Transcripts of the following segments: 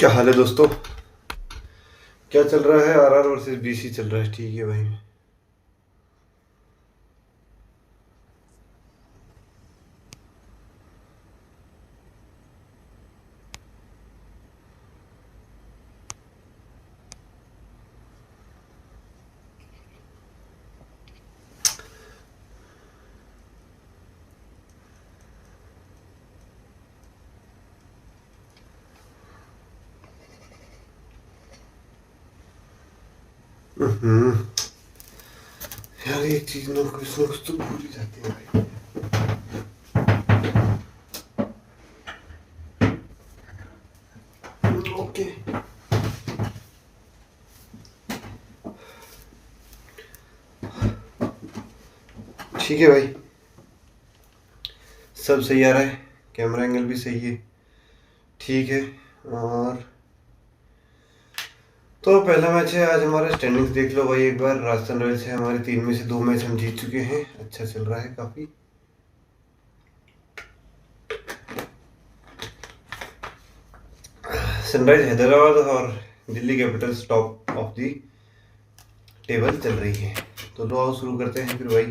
क्या हाल है दोस्तों। क्या चल रहा है? आरआर वर्सेस बीसी चल रहा है। ठीक है भाई। हम्म यार एक चीज ना कुछ तो भूल ही जाती है भाई। ओके ठीक है भाई, सब सही आ रहा है, कैमरा एंगल भी सही है, ठीक है। और तो पहला मैच है आज हमारा। स्टैंडिंग्स देख लो भाई एक बार। राजस्थान रॉयल्स है हमारे, 3 में से 2 मैच हम जीत चुके हैं। अच्छा चल रहा है काफी। सनराइज हैदराबाद और Delhi Capitals top of the table चल रही है। तो लो आओ शुरू करते हैं फिर भाई।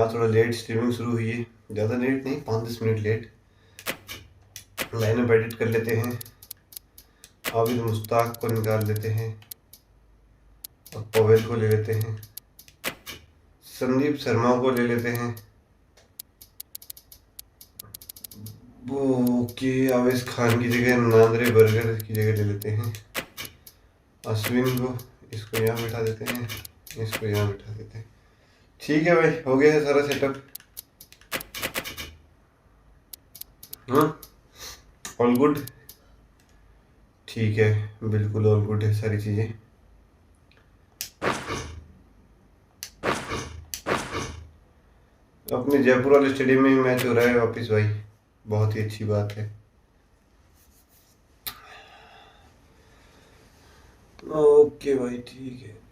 आज थोड़ा लेट स्ट्रीमिंग शुरू हुई है, ज़्यादा लेट नहीं, 5-10 मिनट लेट। लाइनअप एडिट कर लेते हैं। आबिद मुश्ताक को निकाल लेते हैं और पवेल को ले लेते हैं। संदीप शर्मा को ले लेते हैं। ओके, आवेश खान की जगह नांद्रे बर्गर की जगह ले लेते हैं। अश्विन को, इसको यहाँ बिठा देते हैं, इसको यहाँ बिठा देते हैं। ठीक है भाई, हो गया है सारा सेटअप। हाँ, ऑल गुड। ठीक है, बिल्कुल ऑल गुड है सारी चीज़ें। अपने जयपुर वाले स्टेडियम में ही मैच हो रहा है वापस भाई, बहुत ही अच्छी बात है। ओके भाई ठीक है।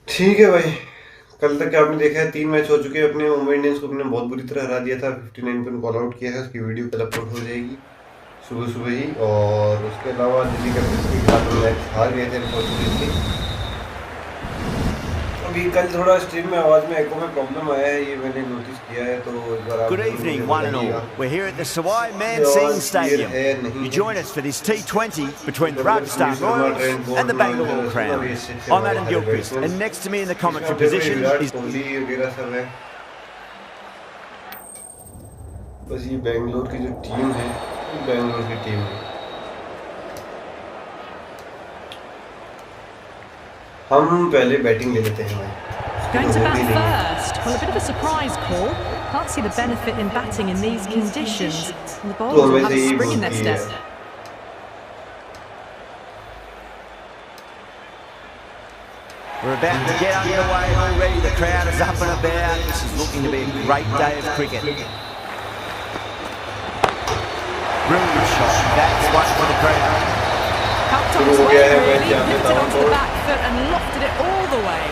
ठीक है भाई, कल तक आपने देखा है 3 मैच हो चुके हैं अपने। मुंबई इंडियंस को अपने बहुत बुरी तरह हरा दिया था, 59 पर कॉल आउट किया है। उसकी वीडियो कल अपलोड हो जाएगी सुबह सुबह ही। और उसके अलावा दिल्ली कैपिटल्स के खिलाफ मैच हार गए थे अनफॉर्चुनेटली। अभी कल थोड़ा स्ट्रीम में आवाज़ में एको में प्रॉब्लम आया है, ये मैंने नोटिस किया है। तो एक बार आप Good evening, one and all. We're here at the Sawai Mansingh Stadium. You join us for this T20 between the Rajasthan Royals and the Bangalore Crown. I'm Adam Gilchrist, and next to me in the commentary position is... बस ये बेंगलोर की जो team है, बेंगलोर की team है। हम पहले batting ले लेते हैं भाई। Going to bat first. Well, a bit of a surprise call. Can't see the benefit in batting in these conditions. And the bowlers will have a spring in their step. We're about to get underway already. The crowd is up and about. This is looking to be a great day of cricket. Brilliant shot. That's one for the crowd. Helped on his way, really. Lifted onto the back foot and lofted it all the way.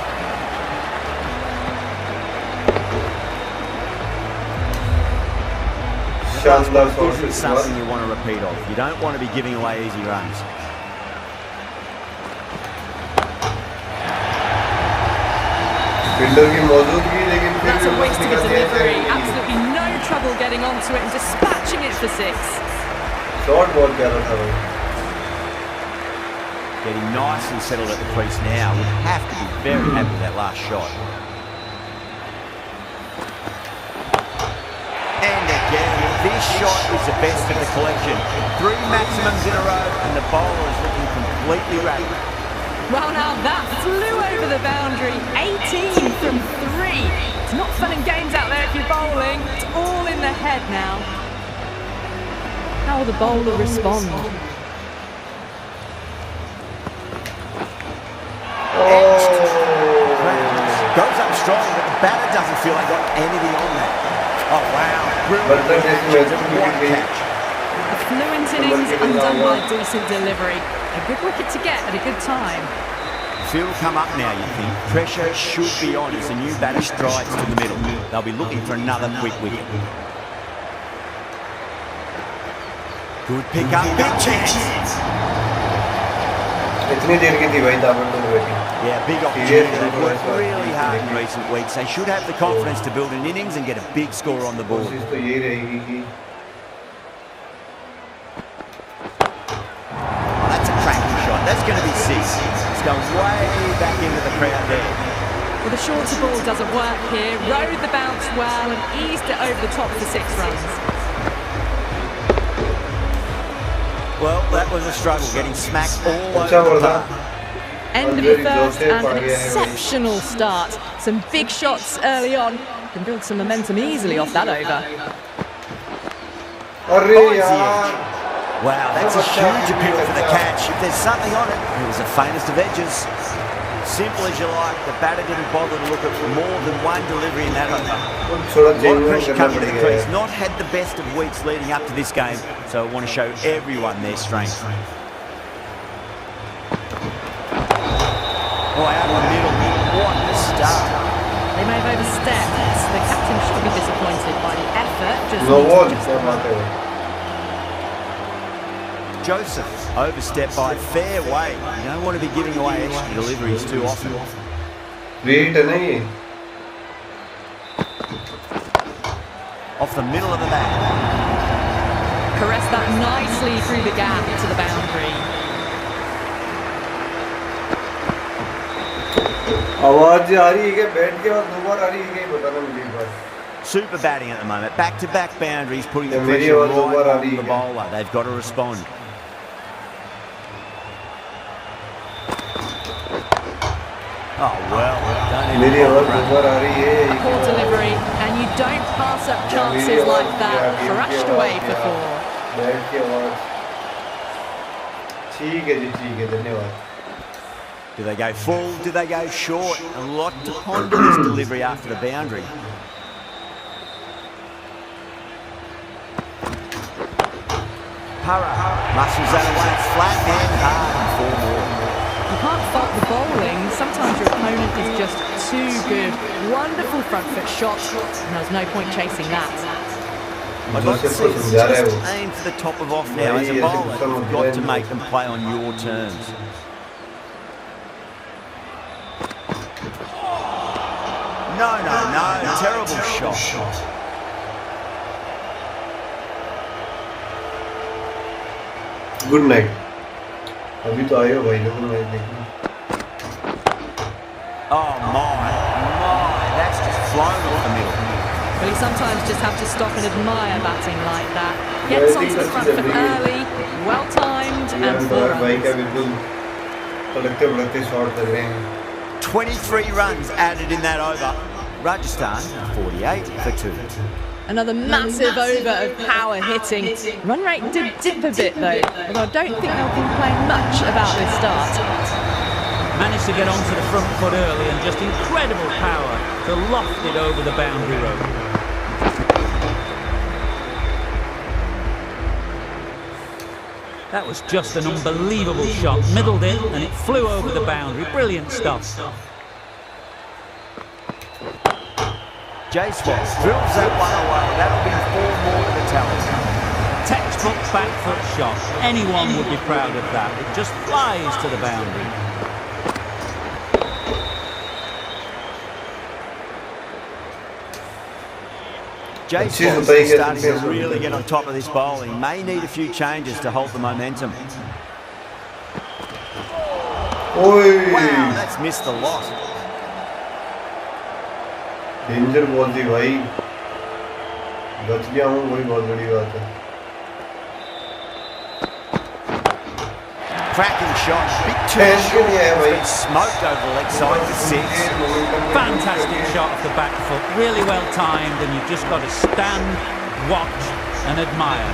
This is something you want to repeat of. You don't want to be giving away easy runs. That's a waste of a delivery. Absolutely no trouble getting onto it and dispatching it for 6. Short ball क्या रहा था भाई। Getting nice and settled at the crease now. Would have to be very happy with that last shot. And again, this shot is the best of the collection. 3 maximums in a row, and the bowler is looking completely rattled. Well, now that flew over the boundary. 18 from 3. It's not fun and games out there if you're bowling. It's all in the head now. How will the bowler respond? Goes up strong, but the batter doesn't feel like got anything on that. Oh, wow. But Brilliant reaction. What a catch. A fluent innings undone by a decent delivery. A good wicket to get at a good time. Field will come up now, you think. Pressure should be on as the new batter strides to the middle. They'll be looking for another quick wicket. Good pick up, big chance. Yeah, big opportunity. They've worked really hard in recent weeks. They should have the confidence to build an innings and get a big score on the board. That's a cracking shot. That's going to be six. It's going way back into the crowd there. Well, the shorter ball doesn't work here. Rode the bounce well and eased it over the top for 6 runs. Well, that was a struggle, getting smacked all over the park. End of the first and an exceptional start. Some big shots early on. Can build some momentum easily off that over. Wow, that's a huge appeal for the catch. If there's something on it, it was the faintest of edges. Simple as you like, the batter didn't bother to look at more than one delivery in that over. A lot of pressure coming to the crease. Not had the best of weeks leading up to this game, so I want to show everyone their strength. Oh, out of the middle. What a start. They may have overstepped. The captain should be disappointed by the effort. Joseph overstepped by a fair way. You don't want to be giving away extra deliveries too often. Off the middle of the bat. Caress that nicely through the gap to the boundary. Super batting at the moment. Back-to-back boundaries, putting the pressure right on the bowler. They've got to respond. Oh, well, don't even Poor delivery, and you don't pass up chances like that. Thrashed away for 4. Do they go full? Do they go short? A lot to ponder this delivery after the boundary. Para muscles that away flat and hard and 4 more. You can't fault the bowling. Sometimes your opponent is just too good. Wonderful front foot shot, and there's no point chasing that. I'd like to see us just aim for the top of off now. As a bowler, you've got to make them play on your terms. No, terrible shot. Good night. अभी तो आए हो भाई लोग match देखने. Oh my, that's just flown off the middle. Well, you sometimes just have to stop and admire batting like that. Gets onto the front foot early, well timed and 4 runs. 23 runs added in that over. Rajasthan 48 for 2. Another massive over of power hitting. Run rate did dip a bit though, although I don't think they'll complain much about this start. Managed to get onto the front foot early and just incredible power to loft it over the boundary rope. That was just an unbelievable shot. Middled it and it flew over the boundary. Brilliant stuff. J-Spot drills that one away. That'll be 4 more to the tally. Textbook back foot shot. Anyone would be proud of that. It just flies to the boundary. J-Spot's starting to really get on top of this bowl. He may need a few changes to hold the momentum. Wow, that's missed a lot. Danger ball थी भाई. बच गया हूँ, वही बहुत बड़ी बात है. Cracking shot, big turn short, been smoked over the leg side for 6. Fantastic shot off the back foot, really well timed, and you've just got to stand, watch and admire.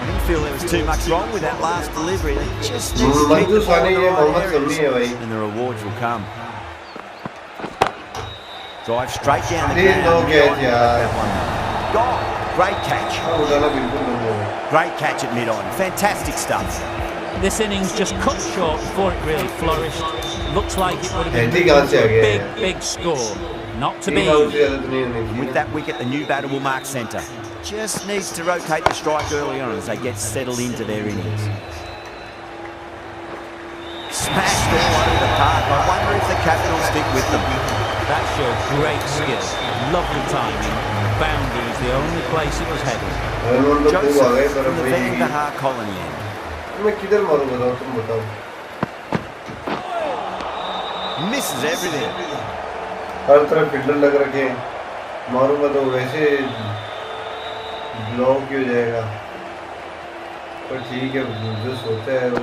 I didn't feel there was too much wrong with that last delivery. They just need to keep the ball in the right areas, and the rewards will come. Drive straight down the ground. Gone. Great catch. Great catch at mid-on. Fantastic stuff. This innings just cut short before it really flourished. Looks like it would have been a big score. Not to be. And with that wicket, the new batter will mark centre. Just needs to rotate the strike early on as they get settled into their innings. Smashed all over the park. I wonder if the captain will stick with them. That showed great skill. Lovely timing. The boundary is the only place it was headed. Joseph from the Vancouver colony end. Misses everything. हर तरफ fielder लग रखे हैं, मारूंगा तो वैसे block ही हो जाएगा, पर ठीक है, जो सोचा है वो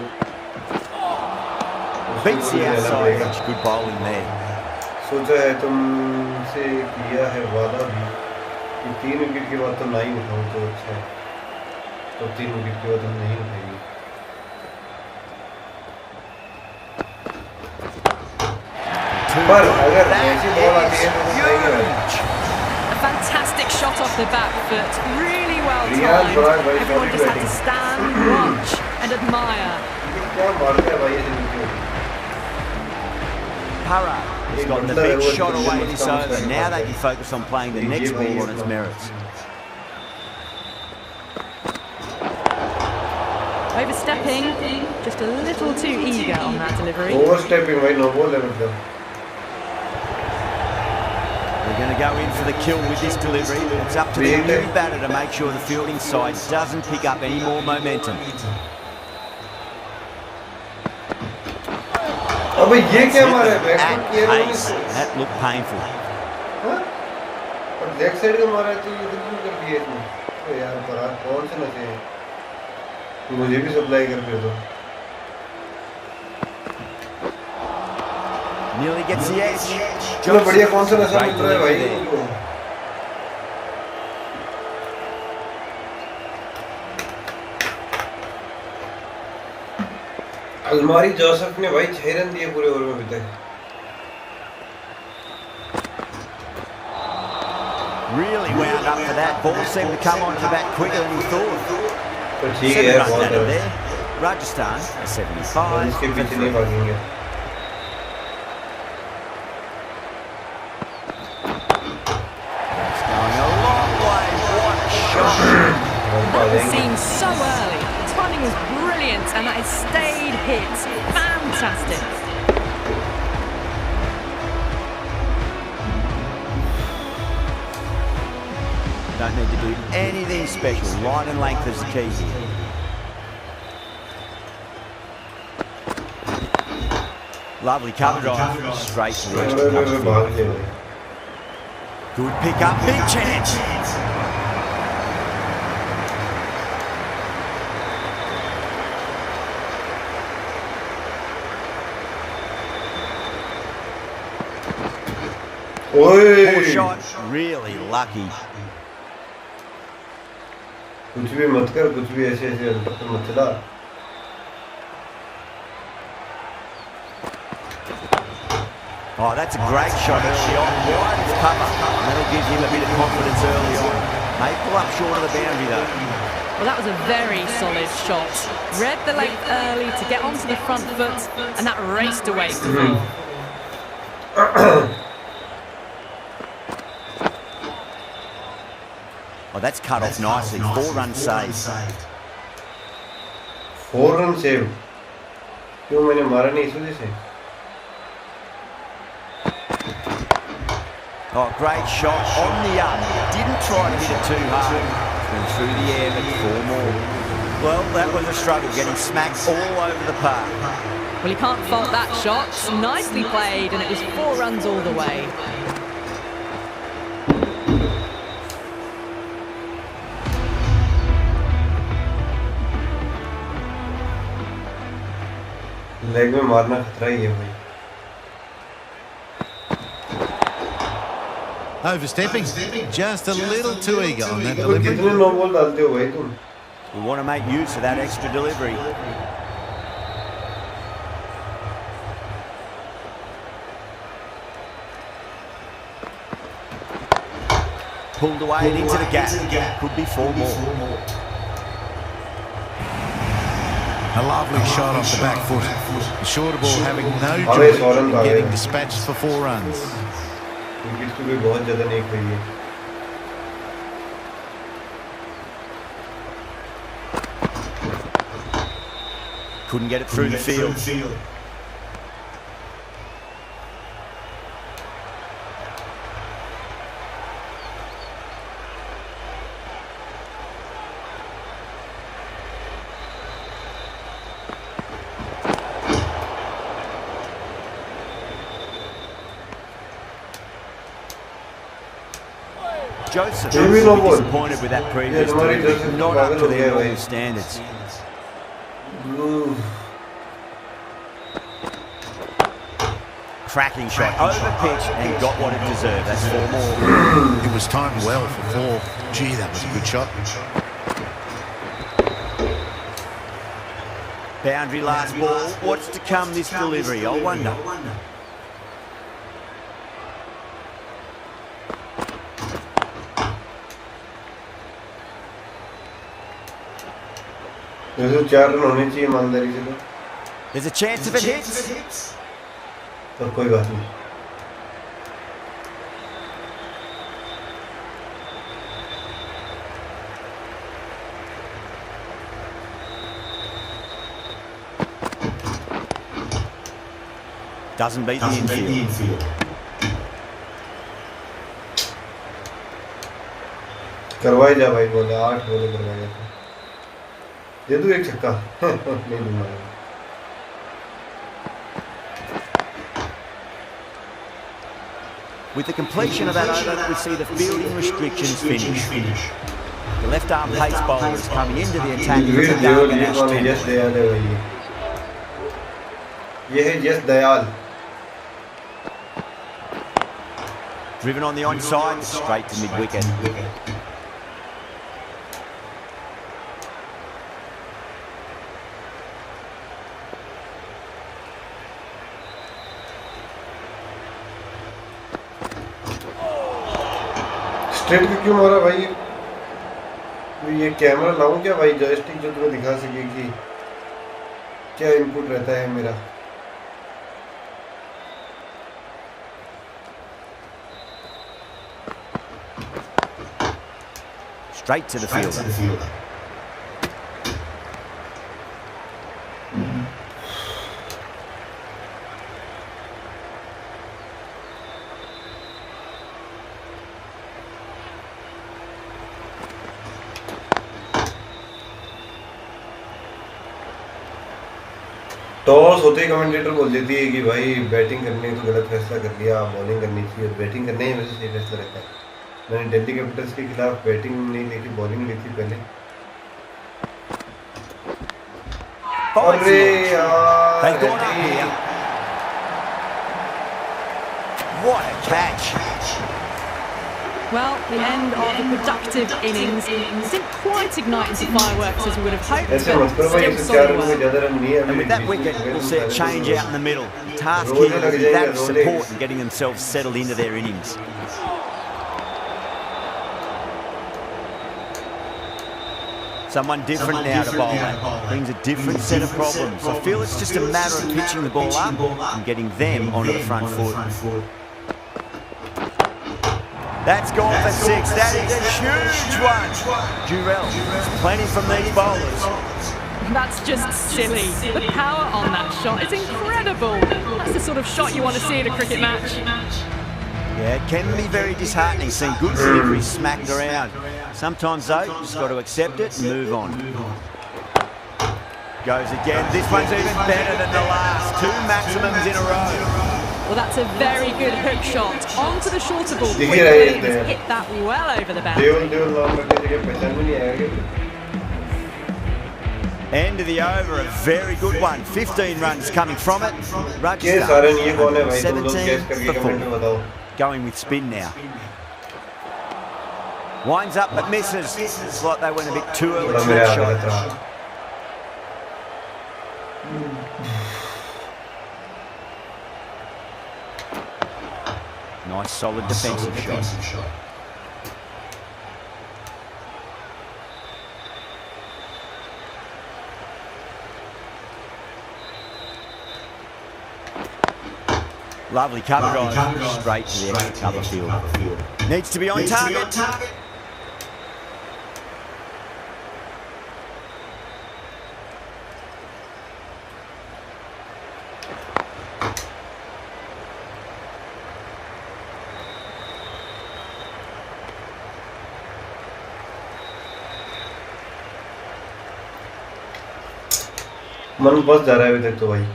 beats the outside edge. Good bowling there. सोचा है तुमसे किया है वादा भी कि 3 विकेट के बाद तो नहीं उठाऊं तो अच्छा है, तो 3 विकेट के बाद हम नहीं उठाएंगे. पर अगर ऐसी बॉल आती है तो A fantastic shot off the back foot, really well timed. Everyone just had to stand, watch and admire. क्या मारता है भाई ये जिंदगी. Para has gotten the big shot away this over. Now they can focus on playing the next ball on its merits. Overstepping, just a little too eager on that delivery. Overstepping भाई no ball है मतलब. They're going to go in for the kill with this delivery. It's up to the new batter to make sure the fielding side doesn't pick up any more momentum. अबे ये क्या मारा है? That looked painful. हाँ? और leg side का मारा है तो ये इधर क्यों कर दिया इसने? तो यार पराग कौन से नशे हैं? मुझे भी सप्लाई कर दे दो. Nearly gets the edge. चलो बढ़िया, कौन सा नशा मिल रहा है भाई इनको? अलमारी जोसेफ ने भाई 6 रन दिए पूरे ओवर में अभी तक. Really wound up for that. Ball seemed to come onto the bat quicker than he thought. तो ठीक 7 है, runs बहुत out of है. there. Rajasthan a 75. इसके पीछे नहीं भागेंगे. That's going a long way. What a shot. That was seen so early. The timing was brilliant and that has stayed hit. Fantastic. Don't need to do anything special. Line and length is the key here. Lovely cover drive. Straight to the extra. Good pick up. Big chance. Poor shot. Really lucky. कुछ भी मत कर, कुछ भी ऐसे ऐसे मत चला. Oh, that's a great shot early on. Wide of cover. That'll give him a bit of confidence early on. May pull up short of the boundary though. Well, that was a very solid shot. Read the length early to get onto the front foot, and that raced away to four. Oh, that's cut off nicely. 4-run save. 4 run save. क्यों मैंने मारा नहीं इस वजह से? Oh, great shot on the up. Didn't try to hit it too hard. Went through the air, but 4 more. Well, that was a struggle, getting smacked all over the park. Well, you can't fault that shot. Nicely played, and it was 4 runs all the way. Leg में मारना खतरा ही है भाई. Overstepping, just a little too eager on that तो delivery. कितने no ball डालते हो भाई तुम? We want to make use of that extra delivery. Pulled away and into the gap. Could be 4 more. A lovely shot off the back foot. The shorter ball having no joy in getting dispatched for 4 runs. Wickets to be बहुत ज़्यादा नहीं खाई है. Couldn't get it through the field. Joseph was disappointed with that previous delivery, not up to their normal standards. Cracking shot over pitch and got what it deserved. That's 4 more. It was timed well for 4. Gee, that was a good shot. Boundary last ball. What's to come this delivery? I wonder. There's a chance if it hits. पर कोई बात नहीं. Doesn't beat the infield. करवाई जा भाई बोले 8 बोले करवाया था. दे दूं एक छक्का. नहीं दूंगा. With the completion of that over, we see the fielding restrictions finish. The left arm pace bowler is coming into the attack. Driven on the onside, straight to mid-wicket. Straight पे क्यों मारा भाई? ये कैमरा लाऊं क्या भाई, joystick जो तुम्हें दिखा सके कि क्या इनपुट रहता है मेरा. Straight to the field. Toss होते ही कमेंटेटर बोल देती है कि भाई बैटिंग करने तो गलत फैसला कर लिया, बॉलिंग करनी चाहिए. बैटिंग करने ही वैसे सही फैसला रहता है. मैंने दिल्ली कैपिटल्स के खिलाफ बैटिंग नहीं ली थी, बॉलिंग ली थी पहले. अरे यार, what a catch. Well, the end of the productive innings didn't quite ignite into fireworks as we would have hoped, but still solid work. And with that wicket, we'll see a change out in the middle. The task here will be that of support and getting themselves settled into their innings. Someone different now to bowl at. Brings a different set of problems. I feel it's just a matter of pitching the ball up and getting them onto the front foot. That's gone for 6. That is a huge one. Jurel, plenty from these bowlers. That's just silly. The power on that shot is incredible. That's the sort of shot you want to see in a cricket match. Yeah, it can be very disheartening seeing good delivery smacked around. Sometimes though, you just got to accept it and move on. Goes again. This one's even better than the last. 2 maximums in a row. Well, that's a very good hook shot onto the shorter ball. Quick Williams hit that well over the boundary. End of the over, a very good one. 15 runs coming from it. Rajasthan 17 for 4. Going with spin now. Winds up but misses. It's like they went a bit too early to that shot. Nice solid defensive shot. Lovely cover drive, straight to the extra cover field. Needs to be on target. मन बस जा रहा है अभी तक तो भाई.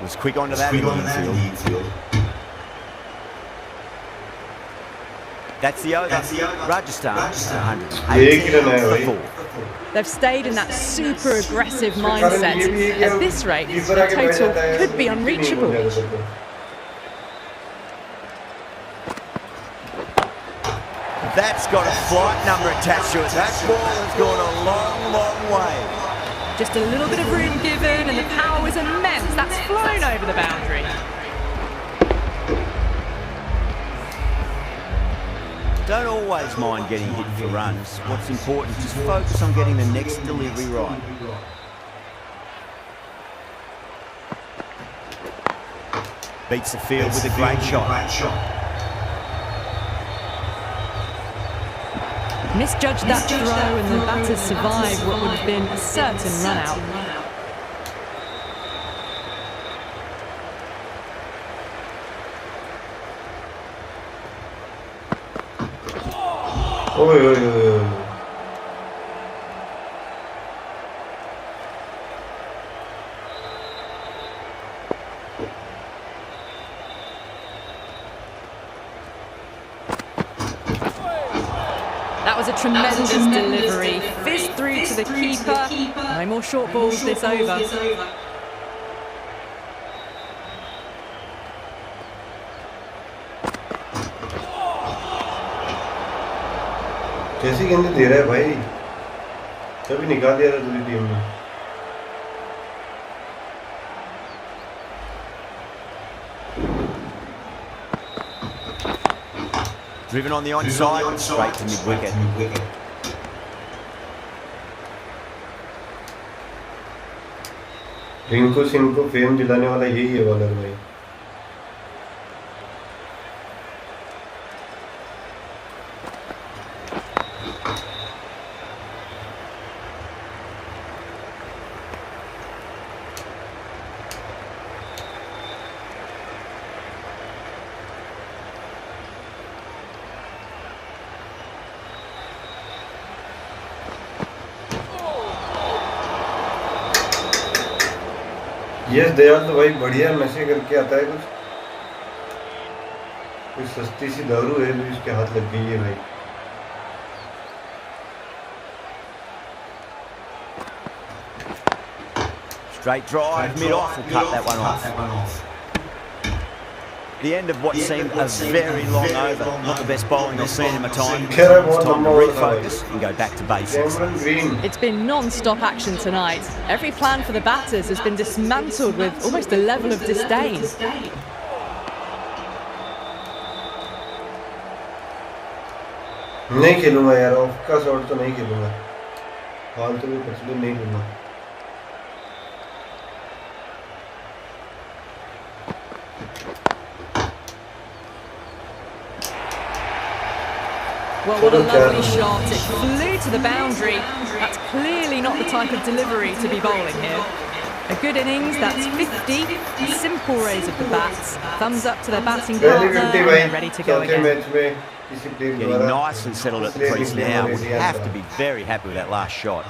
Was quick onto that infield. That's the over. Rajasthan 108 for 4. They've stayed in that super aggressive mindset. At this rate, the total could be unreachable. That's got a flight number attached to it. That ball has gone a long, long way. Just a little bit of room given and the power was immense. That's flown over the boundary. Don't always mind getting hit for runs. What's important is focus on getting the next delivery right. Beats the field with a great shot. Misjudged that throw and the batters survived what would have been a certain run out. That was a tremendous delivery. Fizzed through to the keeper. No more short balls this over. कैसी गेंदें दे रहा है भाई. तभी निकाल दिया था दूसरी टीम ने. Driven on the onside, straight to mid-wicket. Rinku Singh को फेम दिलाने वाला यही है बॉलर भाई. यस दयाल तो भाई बढ़िया नशे करके आता है. कुछ सस्ती सी दारू है जो इसके हाथ लग गई है भाई. Straight drive, mid-off, will cut that one off. The end of what seemed a very long over. Not the best bowling I've seen in my time. It's time to refocus and go back to basics. It's been non-stop action tonight. Every plan for the batters has been dismantled with almost a level of disdain. नहीं खेलूंगा यार. Of का shot तो नहीं खेलूंगा. फालतू में पछले नहीं खेलूंगा. Well, what a lovely shot. It flew to the boundary. That's clearly not the type of delivery to be bowling here. A good innings, that's 50. Simple raise of the bats. Thumbs up to their batting partner and they're ready to go again. Getting nicely settled at the crease now. Would have to be very happy with that last shot.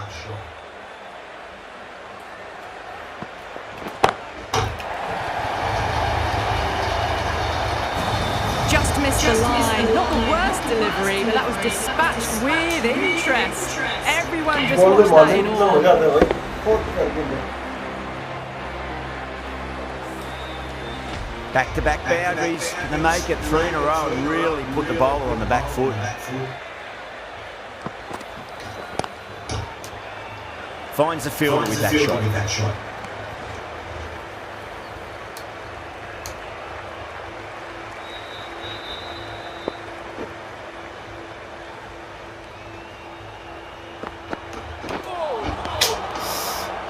just missed the line. Not the worst delivery, but that was dispatched with interest. Everyone just watched that in awe. Back-to-back boundaries, and they make it 3 in a row and really put the bowler on the back foot. Finds the fielder with that shot.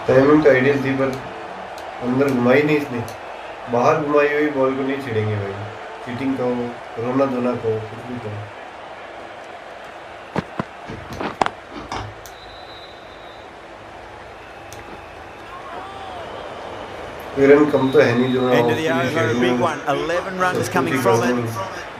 Timing तो ideal थी पर अंदर घुमाई नहीं इसने बाहर घुमाई हुई बॉल को नहीं छिड़ेंगे भाई चीटिंग कहो रोना धोना कहो कुछ भी कहो रन कम तो है नहीं जो End of the over, a big one. 11 runs coming from it.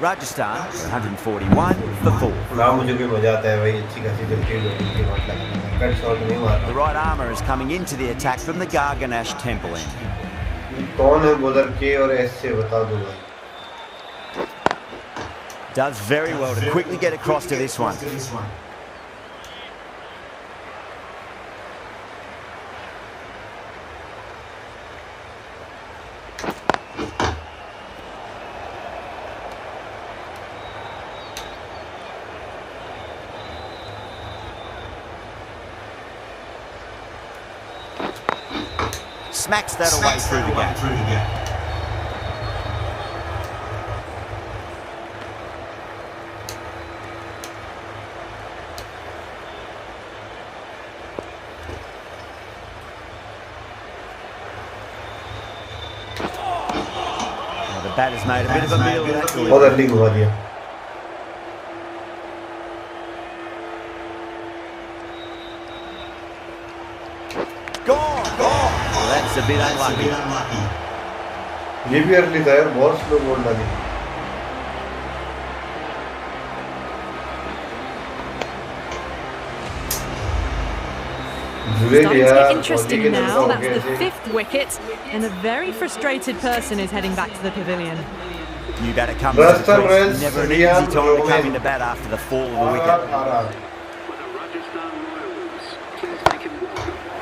Rajasthan 141 for 4. ना मुझे कोई मजा आता है भाई अच्छी खासी जल्दी के बात लगाना कट शॉट नहीं मारना The right armour is coming into the attack from the Garganash temple end. कौन है बॉलर के और एस से बता दो भाई Does very well to quickly get across to this one. Smacks that away through the gap. Well, the batter's made a bit of a meal of that बहुत delivery. Early घुमा दिया Gone! Well, that's a bit unlucky. ये भी early था यार बहुत slow ball डाली Starting to get interesting now. That's the 5th wicket, and a very frustrated person is heading back to the pavilion. New batter comes to the Rajasthan crease. Royals, Never an easy time to come Royals. into bat after the fall of a wicket.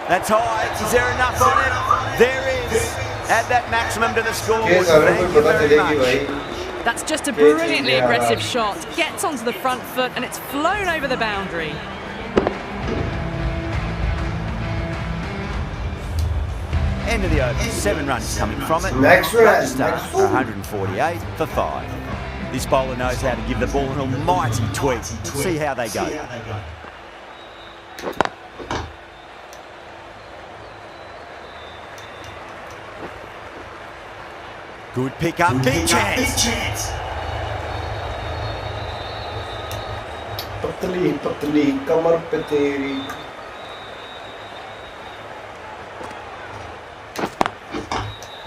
That's high. Is there enough on it? There is. Add that maximum to the scoreboard. Thank you very much. That's just a brilliantly aggressive shot. Gets onto the front foot, and it's flown over the boundary. End of the over. 7 runs coming from it. Maxwell. Rajasthan 148 for 5. This bowler knows how to give the ball an almighty tweak. See how they go. Good pick up. Big chance. पतली पतली कमर पे तेरी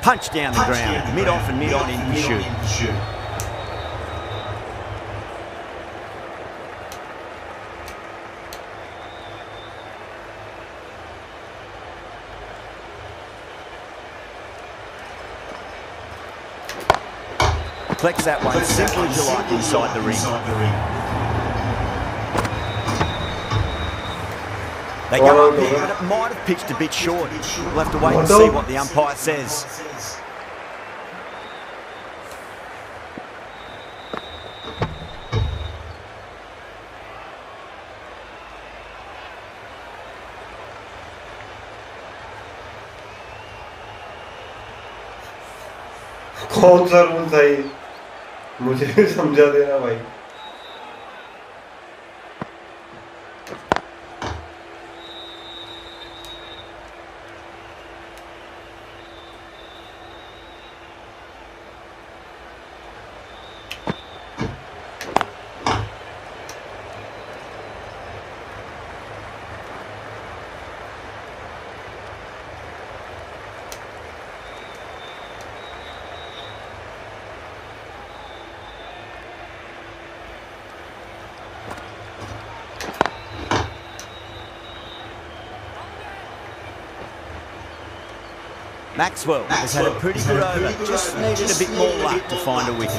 Punch down the ground. Mid off and mid on in pursuit. Flex that one, simple as you like inside the ring. They go up here, but it might have pitched a bit short. We'll have to wait and see what the umpire says. कौन सा rule था ये मुझे भी समझा देना भाई Maxwell has had a pretty good over, just needed a bit more luck to find a wicket.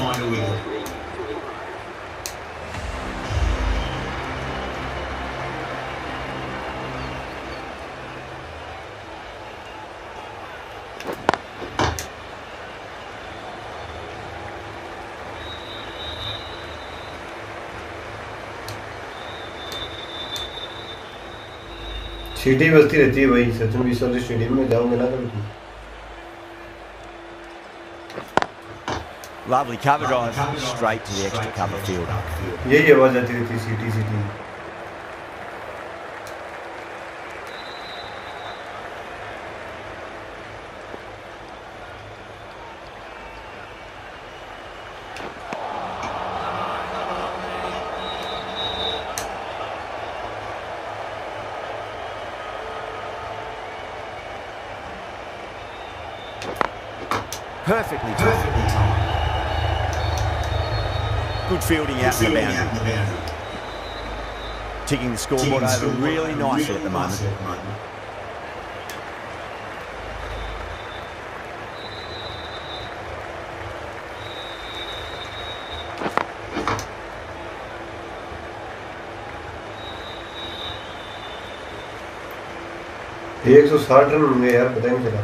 सीटी बजती रहती है भाई, सचिन बीस वाले स्टेडियम में जाओगे ना कभी। Lovely cover drive straight to the extra cover field. यही आवाज आती रहती है, सीटी सीटी। Perfectly timed. Good fielding out to the boundary. Ticking the scoreboard over really nicely at the moment. ये 160 रन होंगे यार, पता ही नहीं चला।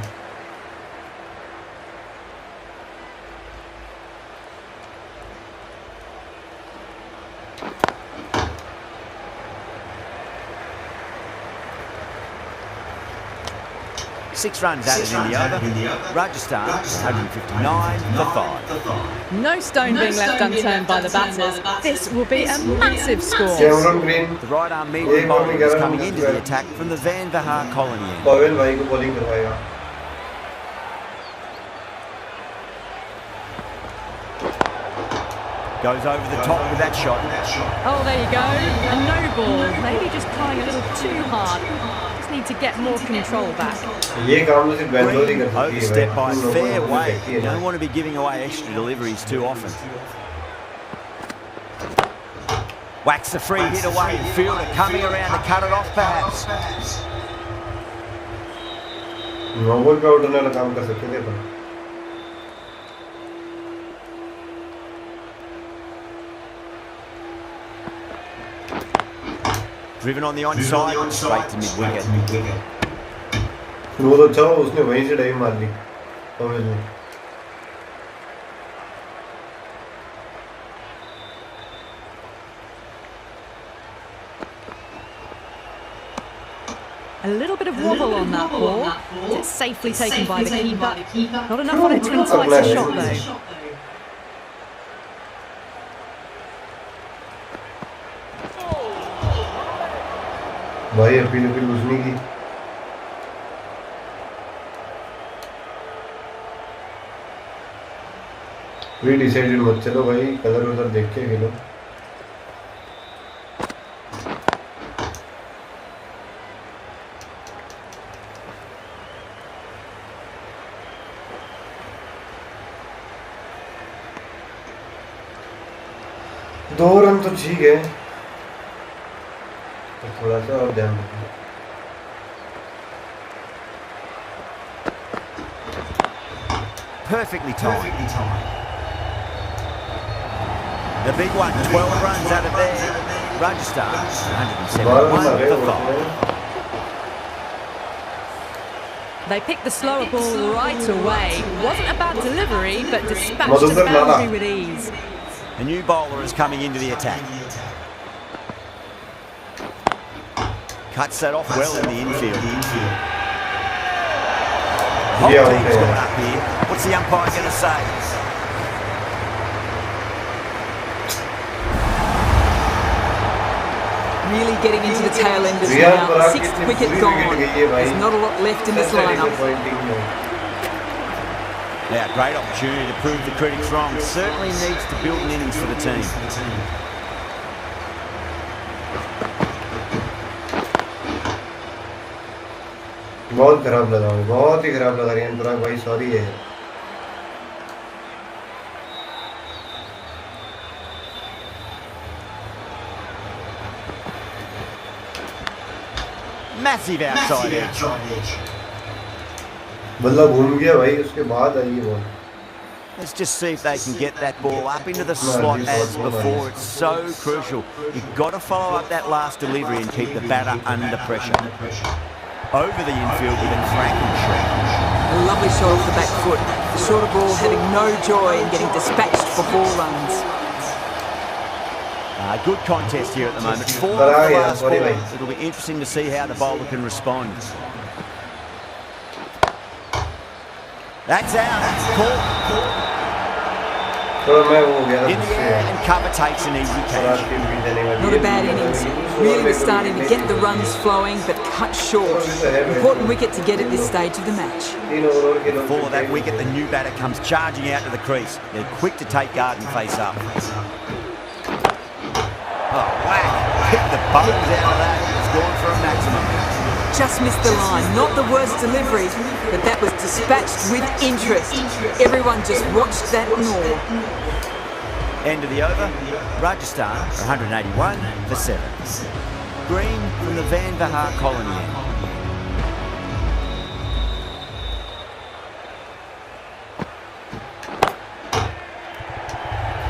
Six runs added in the over. Rajasthan 159 for 5. No stone being left unturned by the batters. This will be a massive score. The right arm medium bowler is coming into the attack from the Van Vahar colony end. Pavel भाई को bowling करवाएगा। Goes over the top with that shot. Oh, there you go. A no ball. Maybe just trying a little too hard. Just need to get more control back. ये काम तो सिर्फ बैंगलोर ही कर सकती है। Overstep by fair way. You don't want to be giving away extra deliveries too often. Whacks the free hit away. Fielder coming around to cut it off perhaps. No ball पे out होने वाला काम कर सकते थे पर। Driven on the onside, straight to mid-wicket. वो तो अच्छा उसने वहीं से डाइव मार ली पवेल ने। A little bit of wobble on that ball. It's safely taken by the keeper. Not enough on it to entice a shot though. भाई appeal उसने की। वी डिसाइडेड मत चलो भाई, कलर उधर देख के खेलो। दो रन तो ठीक है, थोड़ा सा और ध्यान रखना। Perfectly timed. The big one, 12 runs out of there. Rajasthan 171 for 5. They picked the slower ball right away. Wasn't a bad delivery, but dispatched the boundary with ease. A new bowler is coming into the attack. Cuts that off well in the infield. Whole team's gone up here. What's the umpire going to say? Really getting into the tail enders now. Sixth wicket gone. There's not a lot left in this lineup. Yeah, great opportunity to prove the critics wrong. Certainly needs to build an innings for the team. बहुत खराब लगा, बहुत ही खराब लगा रियान पराग भाई, sorry है। Massive outside edge. बल्ला घूम गया भाई, उसके बाद आई ये ball. Let's just see if they can get that ball up into the slot as before. It's so crucial. You've got to follow up that last delivery and keep the batter under pressure. Over the infield with a cracking shot. A lovely shot off the back foot. The shorter ball having no joy in getting dispatched for 4 runs. Good contest here at the moment. 4 off the last ball. It'll be interesting to see how the bowler can respond. That's out. Caught. In the air, and cover takes an easy catch. Not a bad innings. Really was starting to get the runs flowing, but cut short. Important wicket to get at this stage of the match. Before that wicket, the new batter comes charging out to the crease. They're quick to take guard and face up. Oh, whack! Hit the bones out of that. It's gone for a maximum. Just missed the line. Not the worst delivery, but that was dispatched with interest. Everyone just watched that and all. End of the over. Rajasthan are 181 for 7. Green from the Van Vahar colony end.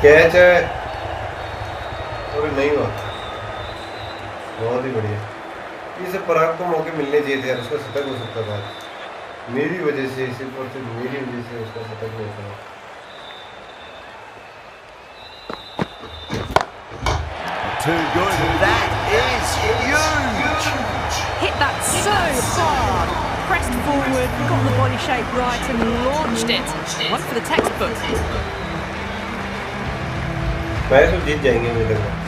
Catch है और नहीं हुआ बहुत ही बढ़िया इसे पराग को मौके मिलने चाहिए थे यार उसका शतक हो सकता था मेरी वजह से सिर्फ और सिर्फ मेरी वजह से उसका शतक नहीं होता Too good. That is huge. Hit that so hard. Pressed forward, got the body shape right and launched it. One for the textbook. Match तो जीत जाएंगे मुझे लग रहा है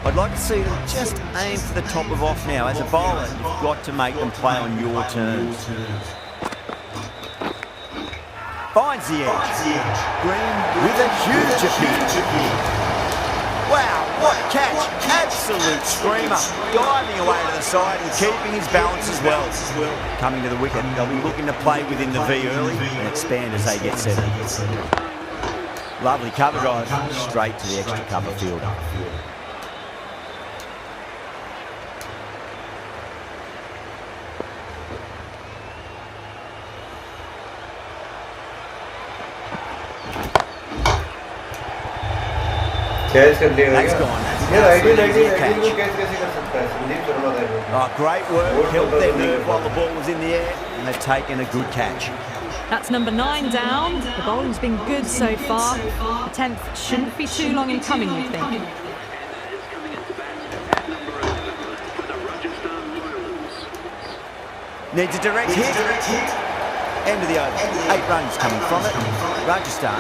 I'd like to see them just aim for the top of off now. As a bowler, you've got to make them play on your terms. Finds the edge. Green with a huge appeal. Wow, what a catch. Absolute screamer. Diving away to the side and keeping his balance as well. Coming to the wicket, they'll be looking to play within the V early and expand as they get set. Lovely cover drive, straight to the extra cover fielder. Catch कर लिया That's gone. यार ID Easy को catch. Catch कैसे कर सकता है संदीप शर्मा का Oh, great work, held their nerve while the ball was in the air and they've taken a good catch. That's number 9 down. The bowling's been good so far. The 10th shouldn't be too long in coming, we think. Needs a direct hit. End of the over. 8 runs coming from it. Rajasthan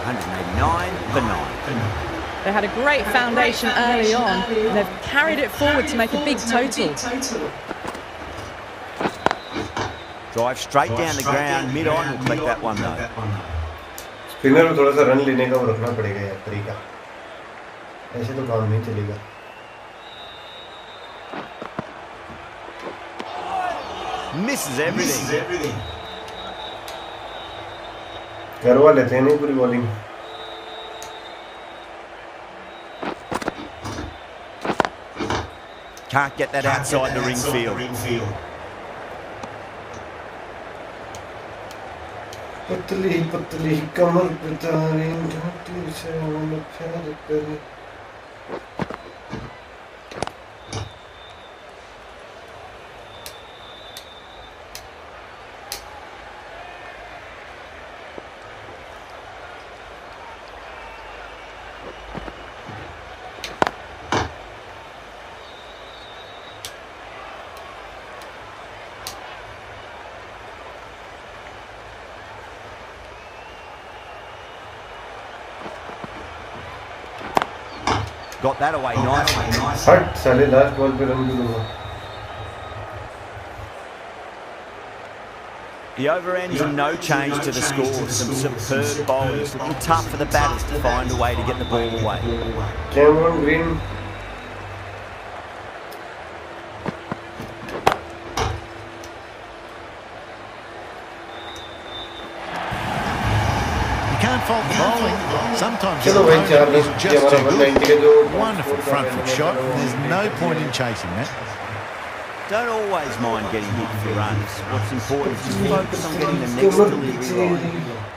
189 for 9. They had a great foundation early on, and they've carried it forward to make a big total. Drive straight down the ground, mid-on, will collect that one though. Spinner को थोड़ा सा run लेने का वो रखना पड़ेगा यार तरीका ऐसे तो काम नहीं चलेगा Misses everything. करवा लेते हैं नहीं पूरी bowling Can't get that outside the ring field. पतली पतली कमर पे तारी ढाटी से मन प्यार करे Got that away nicely. हट साले लास्ट बॉल पे रन दूंगा The over ends in no change to the score. Some superb bowlers looking tough for the batters to find a way to get the ball away. Cameron green You can't fault the bowling. Sometimes चलो your भाई चार opponent run is just हमारा too 190 good. के जो Wonderful front foot shot. There's no point in chasing that. Don't always mind getting hit for runs. What's important is just focus on getting the next delivery right.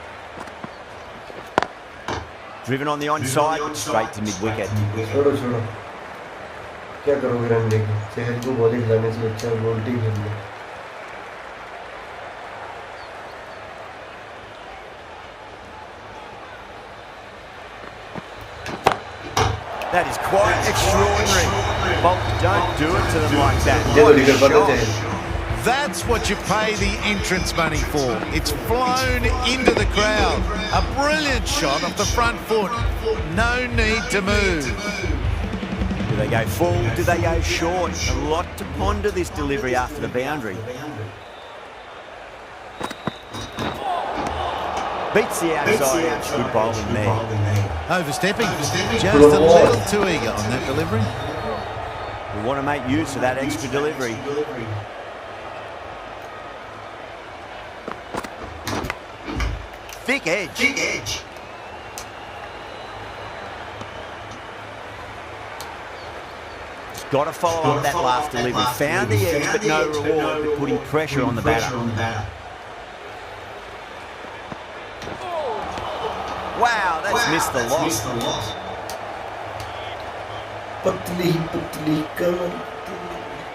Driven on the onside, straight to mid-wicket. छोड़ो छोड़ो क्या करोगे run लेके सेहत को bowling लाने से अच्छा गोल्टी खेल लो That is quite extraordinary. Bowlers don't do it to them like that. ये तो निकल पता Shot. चाहिए. That's what you pay the entrance money for. It's flown into the crowd. A brilliant shot off the front foot. No need to move. Do they go full? Do they go short? A lot to ponder this delivery after the boundary. Beats the outside edge. Good bowling there. Overstepping. Just a little too eager on that delivery. We want to make use of that extra delivery. Thick edge. Just got to follow up that last delivery. Found the edge, but no reward, but putting pressure on the batter. Wow, that's missed the loss. पतली कमर.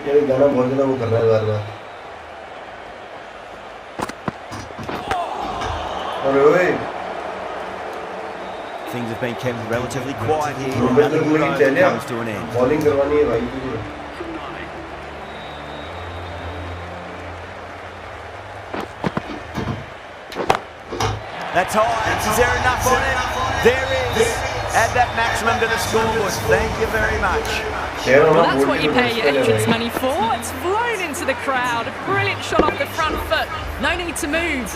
ये गाना बहुत ज़्यादा वो कर रहा है बार-बार. Things have been kept relatively quiet here. Another good over comes to an end. Bowling करवानी है भाई तुझे. That's high. Is there enough on it? There is. Add that maximum to the scoreboard. Thank you very much. Well, that's what you pay your entrance money for. It's flown into the crowd. A brilliant shot off the front foot. No need to move.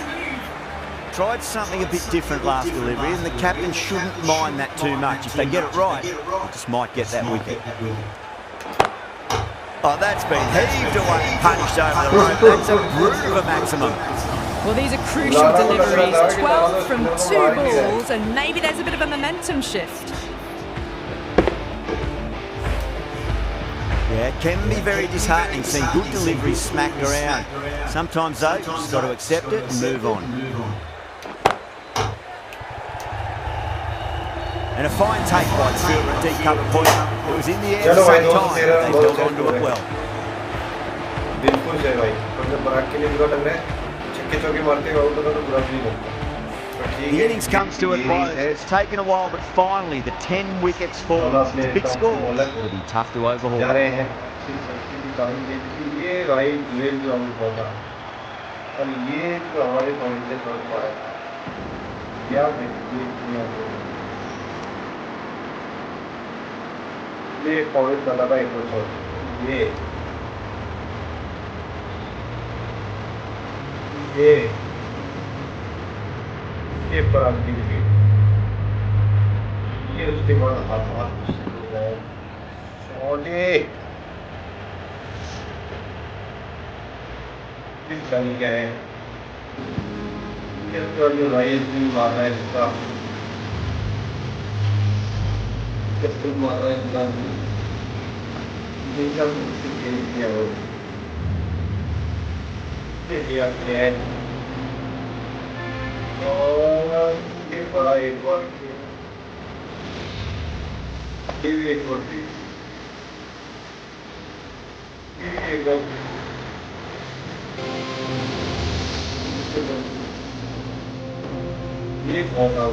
Tried something a bit different last delivery, and the captain shouldn't mind that too much. If they get it right, they just might get that wicket. Oh, that's been heaved away and punished over the rope. That's a brute of a maximum. Well, these are crucial deliveries. 12 from 2 balls, and maybe there's a bit of a momentum shift. Yeah, it can be very disheartening seeing good deliveries smacked around. Sometimes, though, you've just got to accept it and move on. And a fine take by the fielder at deep cover point. It was in the air for some time, but they held on to it well. बिल्कुल है भाई. मतलब Barack के लिए बुरा लग रहा है. छक्के चौके मारते हुए आउट होता तो बुरा नहीं लगता. The innings comes to a close. It's taken a while, but finally the 10 wickets fall. It's a big score. It'll be tough to overhaul. जा रहे हैं. ये भाई ये जो हम होगा. और ये जो हमारे पॉइंट से थोड़ा पड़ा है. क्या ये पॉइंट वाला भाई कुछ ये पर आगे देखिए. ये उसके बाद हाथ छोटे इस गाड़ी क्या है. ये तो जो राइस भी मार रहा है इसका. कितना मार रहा है इसका. जिनका मुझसे खेल किया वो. ये क्या है. और ये बड़ा एक बार ये भी एक बार ये एक बार ये कौन था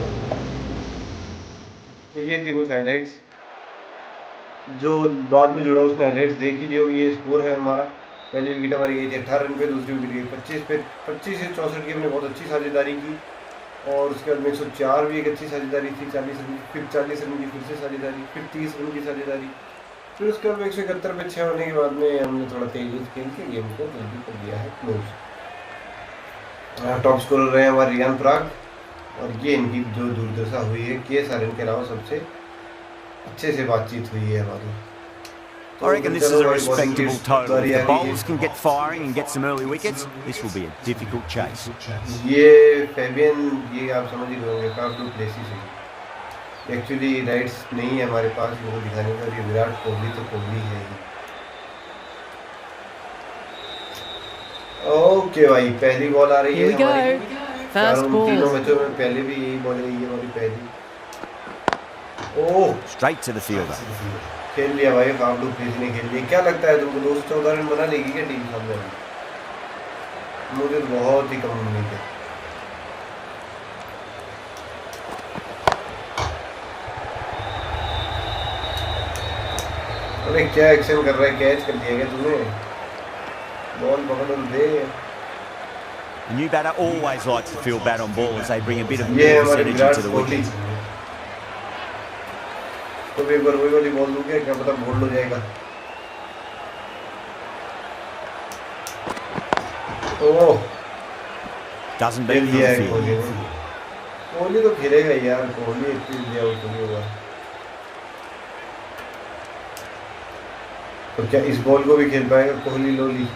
ये थी कुछ हाइलाइट्स जो बाद में जुड़ा उसने हाइलाइट्स देख ही लियो. ये स्कोर है हमारा. पहली विकेट हमारी गई थी 18 रन पे. दूसरी विकेट गई 25 से 64 की. हमने बहुत अच्छी साझेदारी की. और उसके बाद में 104 भी एक अच्छी साझेदारी थी. 40 रन फिर 40 रन की फिर से साझेदारी. फिर 30 रन की साझेदारी. फिर उसके बाद 171 पे 6 होने के बाद में हमने थोड़ा तेज खेल के गेम को जल्दी कर दिया है क्लोज. टॉप स्कोरर रहे हमारे रियान पराग. और ये इनकी जो दुर्दशा हुई है के सारे इनके अलावा सबसे अच्छे से बातचीत हुई है हमारी. I reckon this is a respectable total. If the bowlers can get firing and get some early wickets, this will be a difficult chase. ये फेबियन ये आप समझ ही गए काफ डू प्लेसेस है. एक्चुअली राइट्स नहीं है हमारे पास वो दिखाने का. ये विराट कोहली तो कोहली है ही. ओके भाई पहली बॉल आ रही है हमारी. तीनों मैचों में पहले भी यही बॉल रही है हमारी पहली. ओह Straight to the fielder. खेल लिया भाई. काबलू प्लीज ने खेल लिया. क्या लगता है तुमको 214 रन बना लेगी क्या टीम सामने? मुझे तो बहुत ही कम उम्मीद है. अरे क्या एक्शन कर रहा है, कैच कर दिया क्या तूने? बॉल पकड़ दे। A new batter always likes to feel bat on ball as they bring a bit of nervous energy to the wicket. तो एक बार वही वाली बॉल दूंगा, क्या पता बोल्ड हो जाएगा। ओह, Doesn't beat the field. Kohli तो खेलेगा यार, कोहली एक चीज दिया तो नहीं होगा। तो क्या इस बॉल को भी खेल पाएगा कोहली लोली?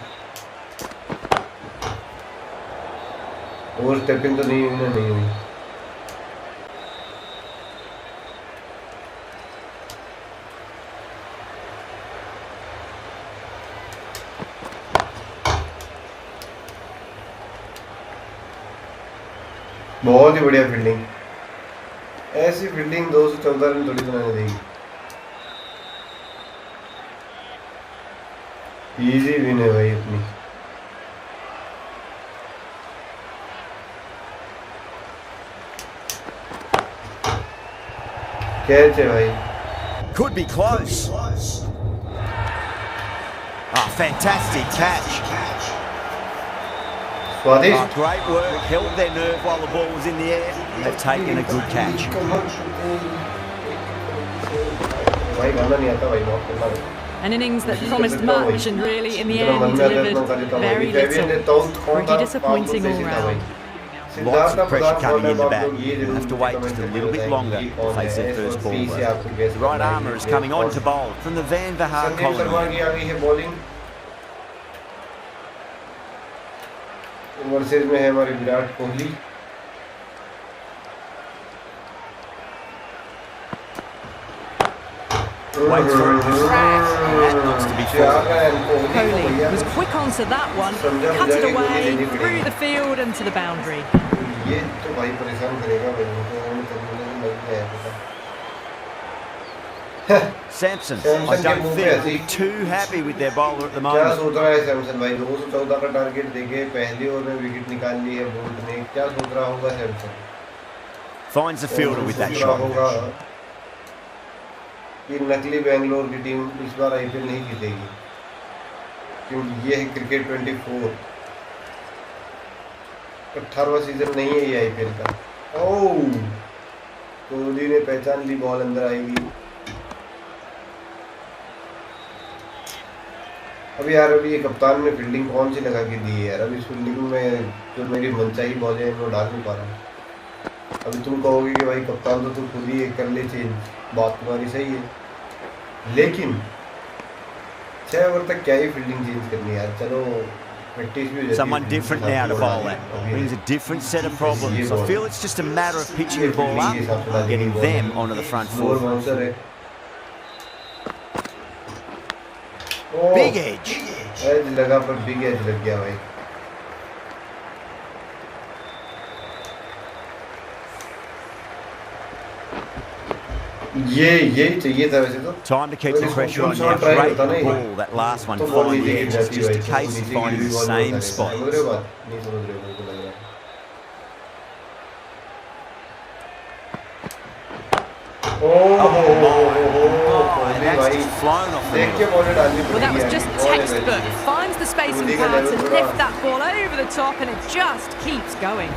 ओवर स्टेपिंग तो नहीं हुई ना, नहीं हुई। बहुत ही बढ़िया फील्डिंग। ऐसी फील्डिंग 214 रन थोड़ी बनाने देगी। इजी विन है भाई अपनी। कैच है भाई। Could be close. Ah, fantastic catch. स्वादिष्ट। Great work, held their nerve while the ball was in the air. They've taken a good catch. भाई गाना नहीं आता भाई, बहुत करना है। An innings that promised much and really in the end delivered very little. Pretty disappointing all round. Lots of pressure coming in the bat. They'll have to wait just a little bit longer to face their first ball. The right armour is coming on to bowl from the Van Vahar colony. Versus में है हमारे Virat Kohli. Waits for it to crack, and that looks to be full. Kohli was quick onto that one, cut it away, through the field and to the boundary. ये तो भाई परेशान करेगा भाई, Sampson, I don't think will be too happy with their bowler at the क्या moment. सोच रहा है सैमसन भाई? 214 का टारगेट देके पहली ओवर में विकेट निकाल ली है बोल्ट ने। क्या सोच रहा होगा Samson? Finds the fielder with that shot. कि नकली बेंगलोर की टीम इस बार आईपीएल नहीं जीतेगी, क्योंकि ये है क्रिकेट 24। 18वां सीजन नहीं है ये आईपीएल का। ओह, कोहली ने पहचान ली, बॉल अंदर आएगी। अभी यार, अभी ये कप्तान ने फील्डिंग कौन सी लगा के दी है यार? अभी इस फील्डिंग में जो मेरी मनचाही बॉल है वो डाल नहीं पा रहा। अभी तुम कहोगे कि भाई कप्तान तो तू खुद ही कर ले चेंज, बात तुम्हारी सही है, लेकिन 6 ओवर तक क्या ही फील्डिंग चेंज करनी है यार? चलो प्रैक्टिस भी हो जाती है। Someone different now to bowl at. Brings a different set of problems. I feel it's just a matter of pitching the ball up and getting them onto the front foot. Big edge. Edge लगा, पर big as लग गया भाई। यही चाहिए था वैसे तो। Time to keep the pressure on now. Great ball, that last one, finding the edge. It's just a case of finding the same spot. समझ रहे हो बात? नहीं समझ रहे हो, मुझे लग रहा है। Well, that was just textbook. Finds the spacing power to lift that ball over the top, and it just keeps going.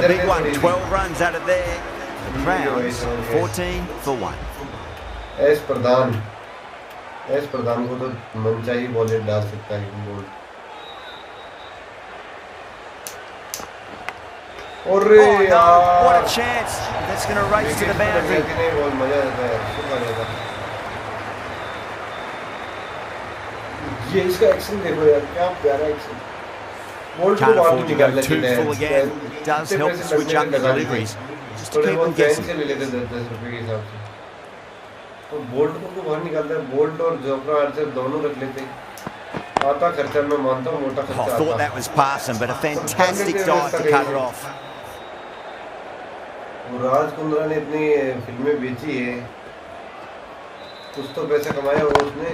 A big one, 12 runs out of there. The Crowns 14 for 1. S प्रधान को तो मनचाही bowler डाल सकता है ball. अरे यार, what a chance. That's going to race to the boundary. Ball मजा आता है, सुख आ जाता है। ये इसका एक्शन देखो यार, क्या प्यारा action. Can't afford to go too full again. It does help to switch up the deliveries. Just to keep them guessing. ले लेते 10 रुपए के हिसाब से। तो बोल्ट को बाहर निकालता है, बोल्ट और जोफ्रा आर्चर दोनों रख लेते। आता खर्चा मैं मानता हूँ, मोटा खर्चा आता। I thought that was passing, but a fantastic dive to cut it off. Raj Kundra ने इतनी फिल्में बेची है, कुछ तो पैसा कमाया होगा उसने,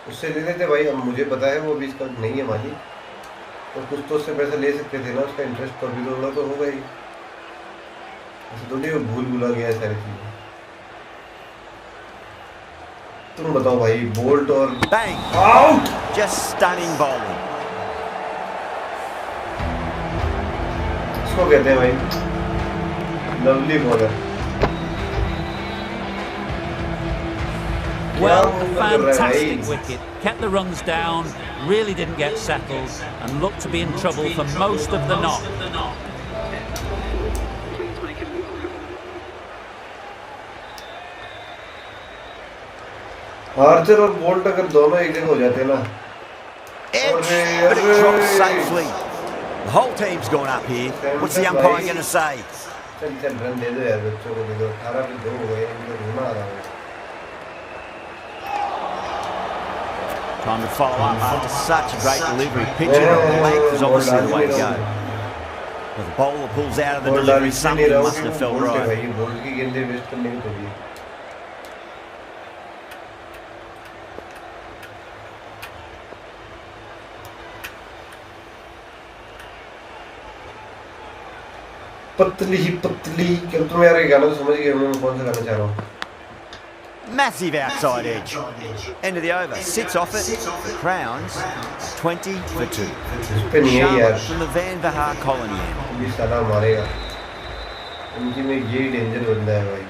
उससे ले लेते भाई। अब मुझे पता है वो अभी इसका नहीं है मालिक, तो कुछ तो उससे पैसा ले सकते थे ना, उसका इंटरेस्ट तो अभी थोड़ा तो होगा ही। ऐसे थोड़ी वो भूल भुला गया सारी चीज़ें। तुम बताओ भाई, बोल्ट और Bang! Out. Just stunning bowling. इसको कहते हैं भाई lovely bowler. Well, a fantastic wicket. Kept the runs down, really didn't get settled, and looked to be in trouble for most of the knock. Archer और bolt अगर दोनों एक जगह हो जाते हैं ना, Edge, but it dropped safely. The whole team's gone up here. What's the umpire going to say? चल चल रन दे दो यार, बच्चों को दे दो। 18 पे 2 हो गए, इनको रोना आ रहा है। Time to follow up after such a great delivery. Pitching it on the length is obviously the way to go. Well, the bowler pulls out of the delivery, something must have felt right. भाई bolt की गेंदें waste करने की थोड़ी है। पतली ही पतली। क्या तुम यार ये गाना तो समझ गए मैं कौन सा गाना चाह रहा हूँ? Massive outside edge. End of the over. Sits off it. Crowns 20 for 2. पे नहीं है यार। From the Van Vahar colony. ये साला मारेगा। उनकी में यही डेंजर बंदा है भाई।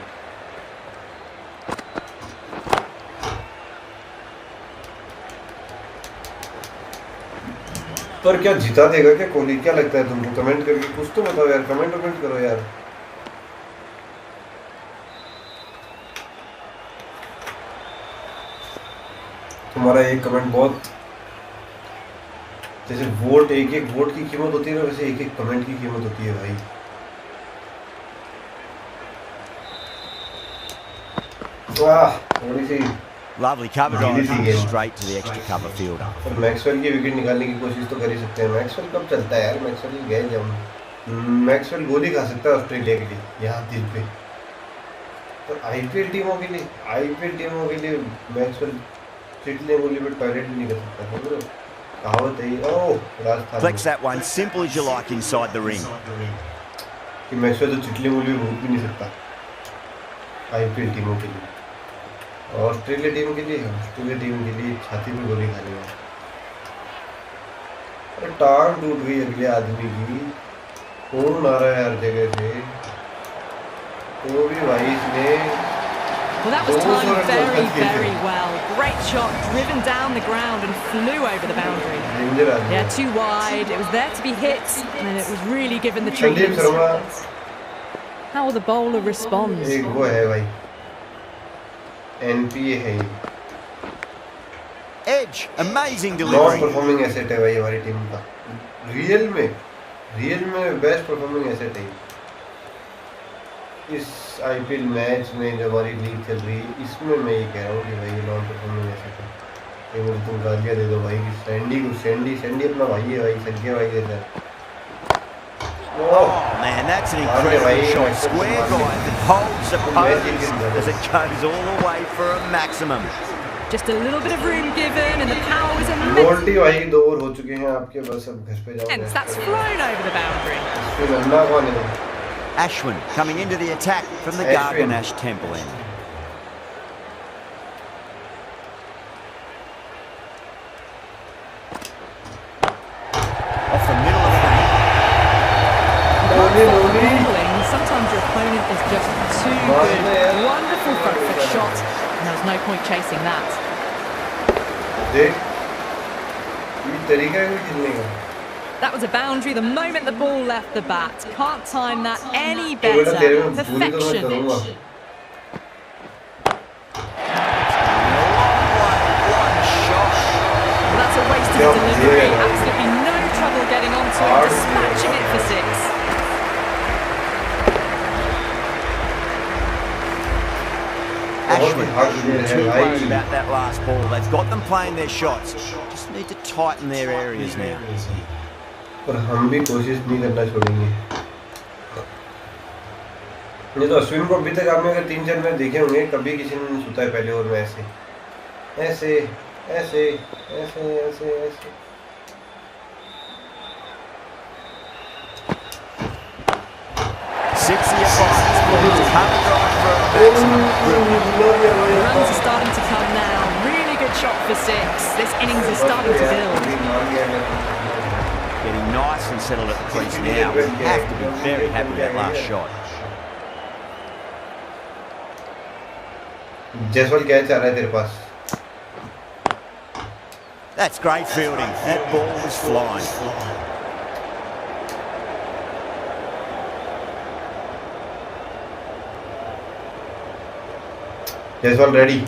पर क्या जिता देगा क्या कोहली? क्या लगता है तुमको? कमेंट करके कुछ तो बताओ यार, कमेंट करो यार। तुम्हारा एक कमेंट बहुत, जैसे वोट, एक वोट की कीमत होती है ना, वैसे एक कमेंट की कीमत होती है भाई। वाह, थोड़ी सी Lovely cover drive straight to the extra cover fielder. और मैक्सवेल की विकेट निकालने की कोशिश तो कर ही सकते हैं। मैक्सवेल कब चलता है यार? मैक्सवेल गए जब मैक्सवेल गोली खा सकता है ऑस्ट्रेलिया के लिए यहाँ दिल पे। तो आईपीएल टीमों के लिए मैक्सवेल चिटले गोली पे टॉयलेट भी नहीं कर सकता। कहावत है। ओह, Rajasthan Flex that one simple as you like inside the ring. कि मैक्सवेल तो चिटले गोली भी भूल भी नहीं सकता आईपीएल टीमों के लिए। ऑस्ट्रेलिया टीम के लिए छाती में गोली खानी है। अरे टांग टूट गई अगले आदमी की। कौन आ रहा है हर जगह से? तो भी भाई इसने Well, that was timed very well. Great shot, driven down the ground and flew over the boundary. Yeah, too wide. It was there to be hit, and it was really given the treatment. How will the bowler respond? एक वो है भाई, NPA है। Edge, amazing non delivery. Performing asset है भाई हमारी team का। Real में बेस्ट परफॉर्मिंग एसेट है इस आईपीएल मैच में जो हमारी लीग चल रही है। इसमें मैं ये कह रहा हूँ कि भाई नॉन परफॉर्मिंग एसेट है। ये मुझे तुम गालियाँ दे दो भाई कि सैंडी अपना भाई है भाई, सज्ञा भाई जैसा। Oh man, that's an incredible shot. Square drive that holds the pose as it goes all the way for a maximum. Just a little bit of room given, and the power was immense. गोल्टी भाई 2 over हो चुके हैं आपके, बस अब घर पे जाओ। That's flown over the boundary. इसमें रन्ना कौन है? Ashwin coming into the attack from the Garganash Temple end. Off the middle of the Sometimes your opponent is just too good. Wonderful front foot shot, and there was no point chasing that. देख, ये तरीका है खेलने का। That was a boundary the moment the ball left the bat. Can't time that any better. Perfection. Well, that's a wasted delivery. Absolutely no trouble getting onto it, dispatching it for 6. Ashwin too worried about that last ball. They've got them playing their shots. Just need to tighten their areas now. और हम भी कोशिश नहीं करना छोड़ेंगे। नहीं तो अश्विन को अभी तक आपने अगर 3-4 मैच देखे होंगे, कभी किसी ने नहीं सुता है पहले ओवर में ऐसे। Six of your five. Cover drive for a maximum. The runs are starting to come now. Really good shot for 6. This innings is starting to build. Getting nice and settled at the crease now. We have to be very happy with that last shot. Jaiswal क्या चाह रहा है तेरे पास? That's great fielding. That ball was flying. Jaiswal ready.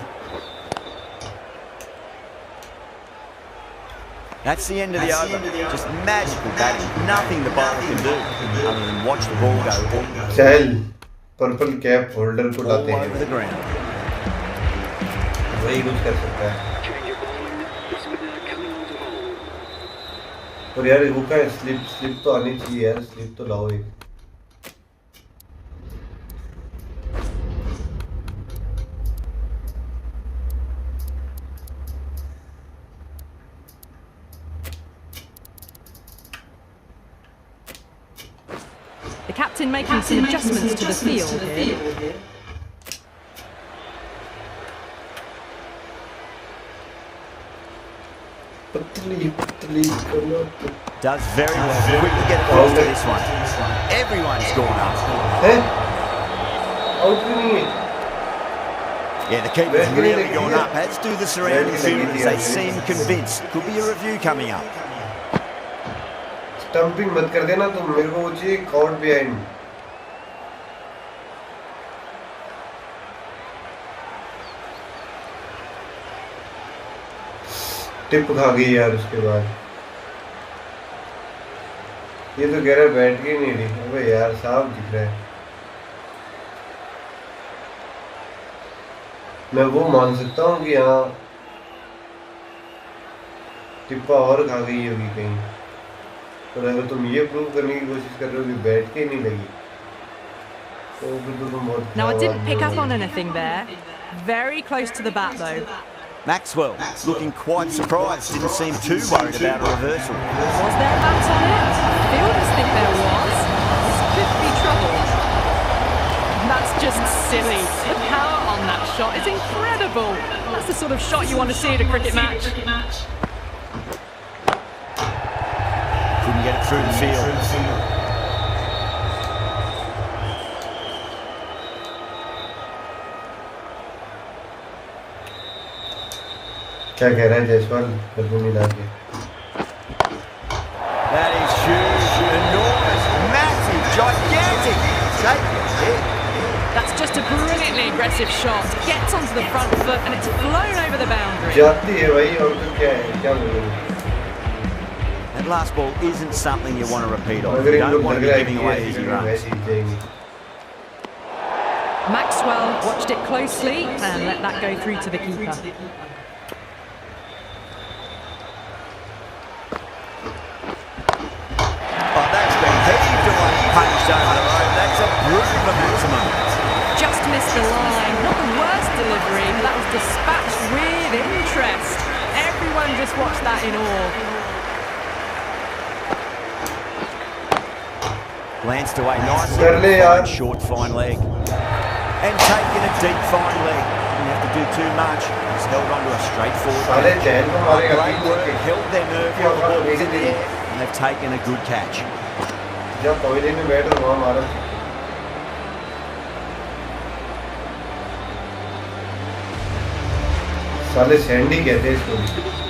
That's the end of the over. Just magical batting. Nothing the bowler can do other than watch the ball go चल purple cap holder को all लाते हैं. over the ground. वही कुछ कर सकता है. और यार वो का स्लिप तो आनी चाहिए यार. स्लिप तो लाओ एक. The captain making some adjustments to the field here. Does very well. Quickly get across to this one. Everyone's gone up. Out भी नहीं है. Yeah, the keeper's really gone up. As do the surrounding fielders. They seem convinced. Could be a review coming up. Stumping मत कर देना तुम. मेरे को वो चाहिए कॉट बिहाइंड. टिप खा गई यार. उसके बाद ये तो कह रहा है बैठ के नहीं रही. अबे यार साफ दिख रहा है. मैं वो मान सकता हूँ कि यहाँ टिप्पा और खा गई होगी कहीं. और अगर तुम ये प्रूव करने की कोशिश कर रहे हो कि बैठ के नहीं लगी तो फिर तो तुम बहुत. Now I didn't pick up on anything there. Very close to the bat though. Maxwell looking quite surprised. Didn't seem too worried about a reversal. Was there a bat on it? Fielders think there was. This could be trouble. That's just silly. The power on that shot is incredible. That's the sort of shot you want to see at a cricket match. Couldn't get it through the field. क्या कह रहा है जयसवाल? बल्कि मिला के. That is huge, enormous, massive, gigantic. Take it. That's just a brilliantly aggressive shot. Gets onto the front foot and it's flown over the boundary. जाती है भाई. और तो क्या है? क्या बोलोगे? That last ball isn't something you want to repeat on. अगर You इन don't लोग want to लग be रहा है giving कि away ऐसी easy करेंगे, runs. वैसे ही जाएंगे. Maxwell watched it closely and let that go through to the keeper. Oh, that's been heaved away, punched over the road. That's a brutal for maximum. Just missed the line. Not the worst delivery, but that was dispatched with interest. Everyone just watched that in awe. Glanced away nicely. कर ले यार. Short fine leg. And taking a deep fine leg. Didn't have to do too much. He's held onto a straightforward. साले चैन को मारेगा. Great work. Held their nerve while the ball was in the air. And they've taken a good catch. जब पहले में बैठ रहा वहाँ मारा. साले सैंडी कहते हैं इसको.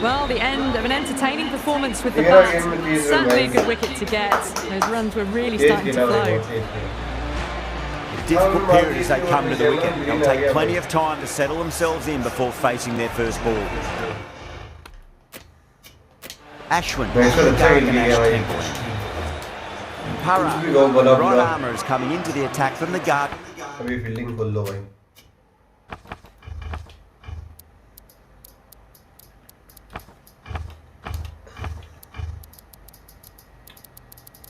Well, the end of an entertaining performance with the bat. Certainly a good wicket to get. Those runs were really starting to flow. Difficult period as they come to the wicket. They'll take plenty of time to settle themselves in before facing their first ball. Ashwin, Garrick and Ash Temple. Para, right armour is coming into the attack from the guard. अभी fielding खोल लो भाई.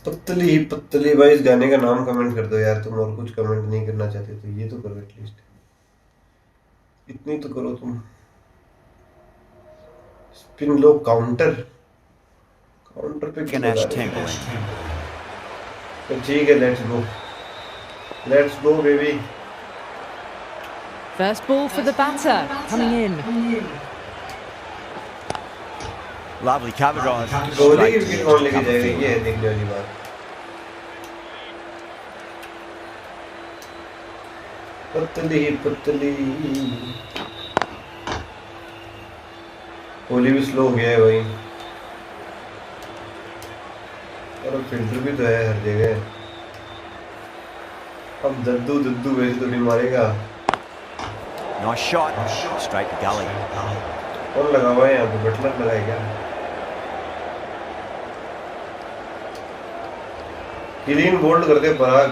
पतली पतली भाई. इस गाने का नाम कमेंट कर दो यार. तुम और कुछ कमेंट नहीं करना चाहते तो ये तो करो एटलीस्ट. इतनी तो करो तुम. स्पिन लो. काउंटर पे Ash Temple. तो ठीक है. Let's go. Let's go, baby. First ball for the batter, coming in. Lovely cover drive. Kohli की विकेट कौन लेके जाएगा, ये है देखने वाली बात। पतली पतली। कोहली भी स्लो हो गया है भाई। और फिल्टर भी तो है हर जगह। अब दद्दू दद्दू वैसे तो नहीं मारेगा। Nice shot. Straight to gully. और लगा हुआ है यहाँ पे, बटलर लगाया क्या? क्लीन बोल्ड करते पराग।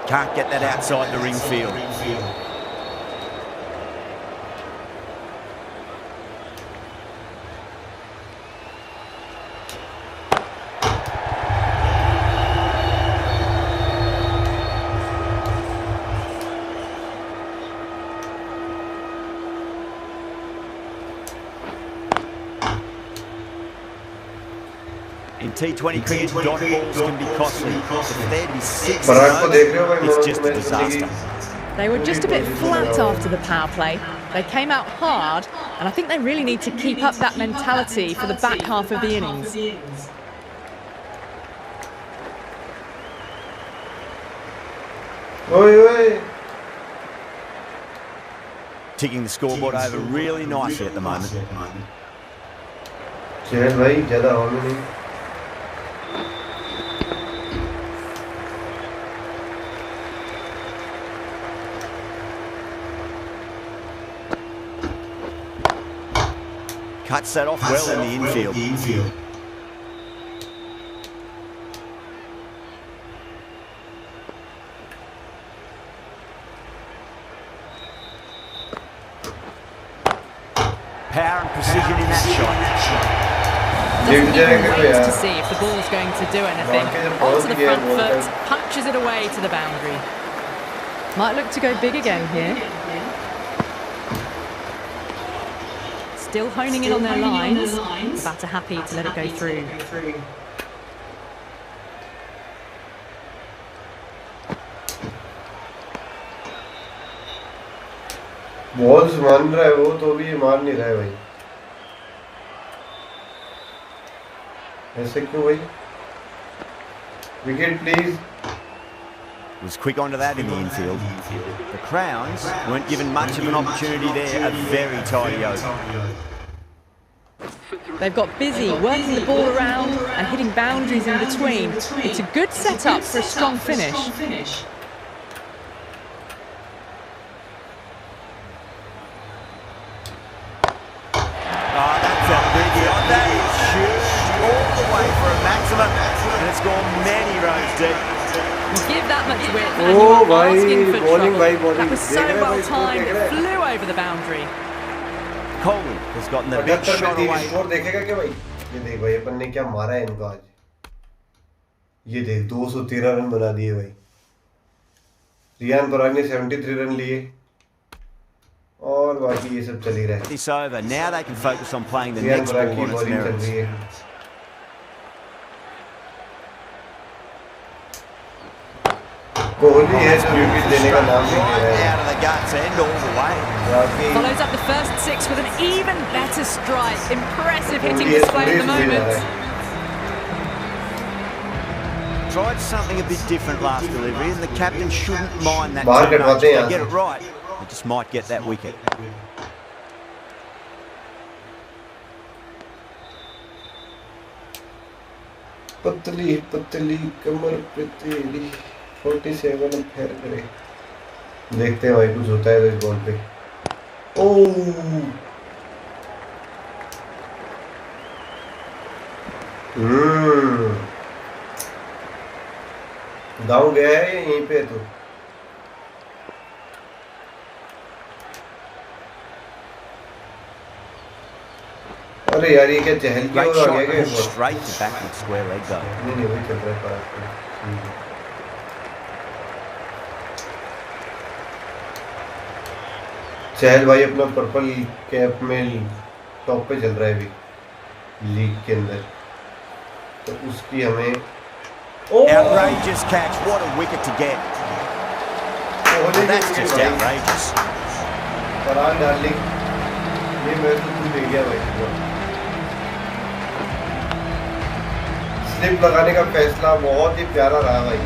Can't get that outside the ring field. In T20 cricket, dot balls can be costly. If there to be 6 in over, it's just a disaster. They were just a bit flat after the power play. They came out hard, and I think they really need to keep up that mentality for the back half of the innings. Oi, oi. Ticking the scoreboard over really nicely at the moment. चल भाई, ज़्यादा हो नहीं। Cuts that off well in the infield. Power and precision in that shot. Doesn't even wait to see if the ball's going to do anything. Onto the front foot, punches it away to the boundary. Might look to go big again here. Still honing in on their lines. The batter happy to let it go through. Balls मान रहा है वो, तो भी मान नहीं रहा है भाई। ऐसे क्यों भाई? Wicket please. Was quick onto that in the infield. The Crowns weren't given much of an opportunity there. A very tidy over. They've got busy working the ball around and hitting boundaries in between. It's a good setup for a strong finish. And it's gone many rows deep. You give that much width and you are asking for trouble. That was so well timed, it flew over the boundary. Coley has gotten the big shot away. Score देखेगा क्या भाई? ये देख भाई, अपन ने क्या मारा है इनको आज। ये देख 213 रन बना दिए भाई। रियान पराग ने 73 रन लिए और बाकी ये सब चल ही रहा है। This over. Now they can focus on playing the next ball on its merits. Kohli है जो विकेट देने का नाम नहीं ले रहा है। Out of the guts end all the way. Follows up the first 6 with an even better strike. Impressive hitting display at the moment. Tried something a bit different last delivery, and the captain shouldn't mind that बाहर too much. कटवाते If हैं they get it right, they just might get that wicket. पतली पतली कमर पे तेरी 47 फेर करे। देखते हैं भाई कुछ होता है इस बॉल पे। ओह दाव गया है यहीं पे तो। अरे यार ये क्या चहल की ओर आ गया क्या? Straight to backward square leg though. नहीं वही चल रहा है। चहल भाई अपना पर्पल कैप में टॉप पे चल रहा है अभी लीग के अंदर, तो उसकी हमें Outrageous catch. What a wicket to get. Well, that's just outrageous. Farhan darling, ये मैं तो तू ले गया भाई। स्लिप लगाने का फैसला बहुत ही प्यारा रहा भाई।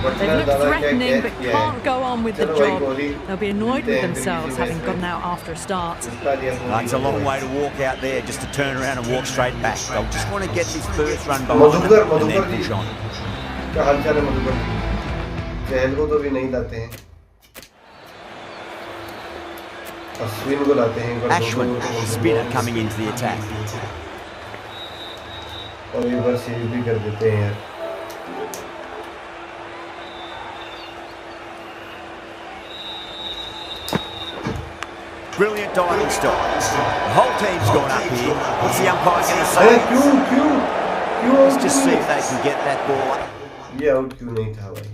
They look threatening but can't go on with the job. They'll be annoyed with themselves having gone out after a start. It's a long way to walk out there just to turn around and walk straight back. They'll just want to get this first run behind them and then push on. क्या हालचाल है मधुकर? चहल को तो भी नहीं लाते हैं। अश्विन को लाते हैं। Ashwin, spinner coming into the attack. और ये बार सेव भी कर देते हैं यार। Brilliant diving stop. The whole team's gone up here. What's the umpire going to say? क्यों? Let's just see if they can get that ball. ये out क्यों नहीं था भाई?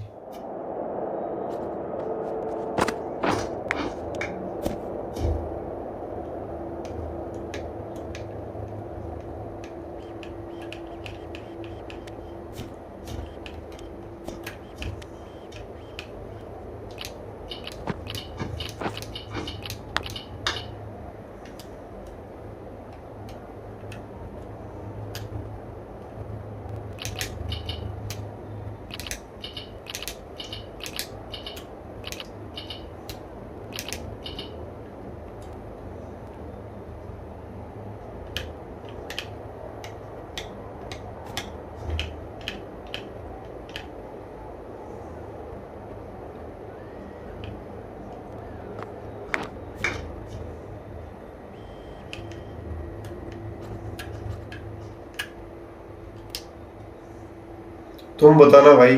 तुम बताना भाई,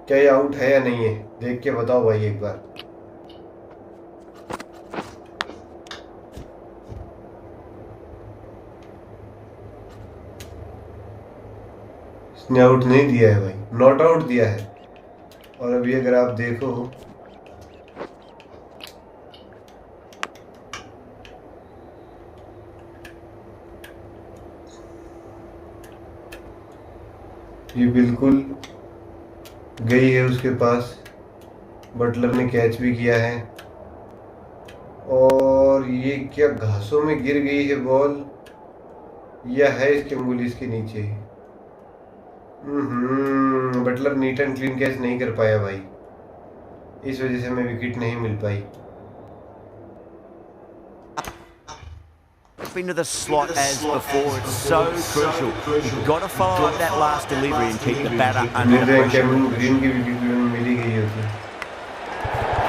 क्या ये आउट है या नहीं है? देख के बताओ भाई एक बार। इसने आउट नहीं दिया है भाई, नॉट आउट दिया है। और अभी अगर आप देखो ये बिल्कुल गई है उसके पास। बटलर ने कैच भी किया है और ये क्या घासों में गिर गई है बॉल या है इसके उंगली के नीचे। Buttler neat and clean catch नहीं कर पाया भाई, इस वजह से हमें विकेट नहीं मिल पाई। Into the slot as before. It's so crucial. You've got to follow up that last delivery and keep the batter under pressure.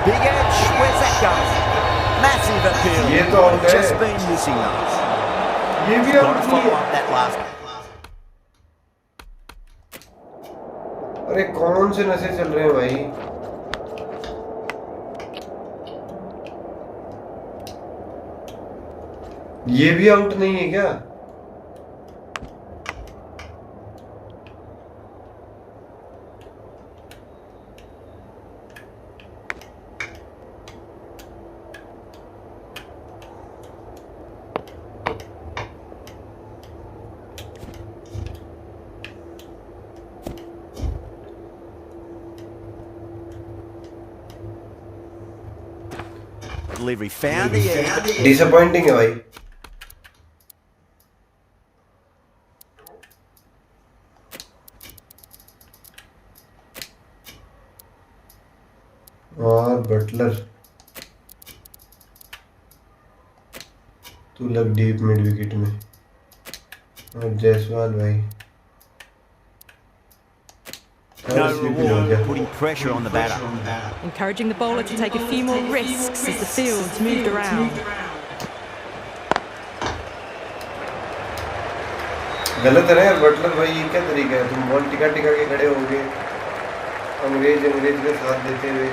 Big edge. Where's that going? Massive appeal. Just been missing those. Got to follow up that last. अरे कौन से नशे चल रहे हैं भाई? ये भी आउट नहीं है क्या? Delivery found the edge. Disappointing है भाई। और बटलर तू लग डीप मिड विकेट में। और जायसवाल भाई No reward, putting pressure on the batter. Encouraging the bowler to take a few more risks as the field's moved around. गलत है ना यार बटलर भाई, ये क्या तरीका है? तुम बॉल टिका टिका के खड़े होगे अंग्रेज के साथ देते हुए।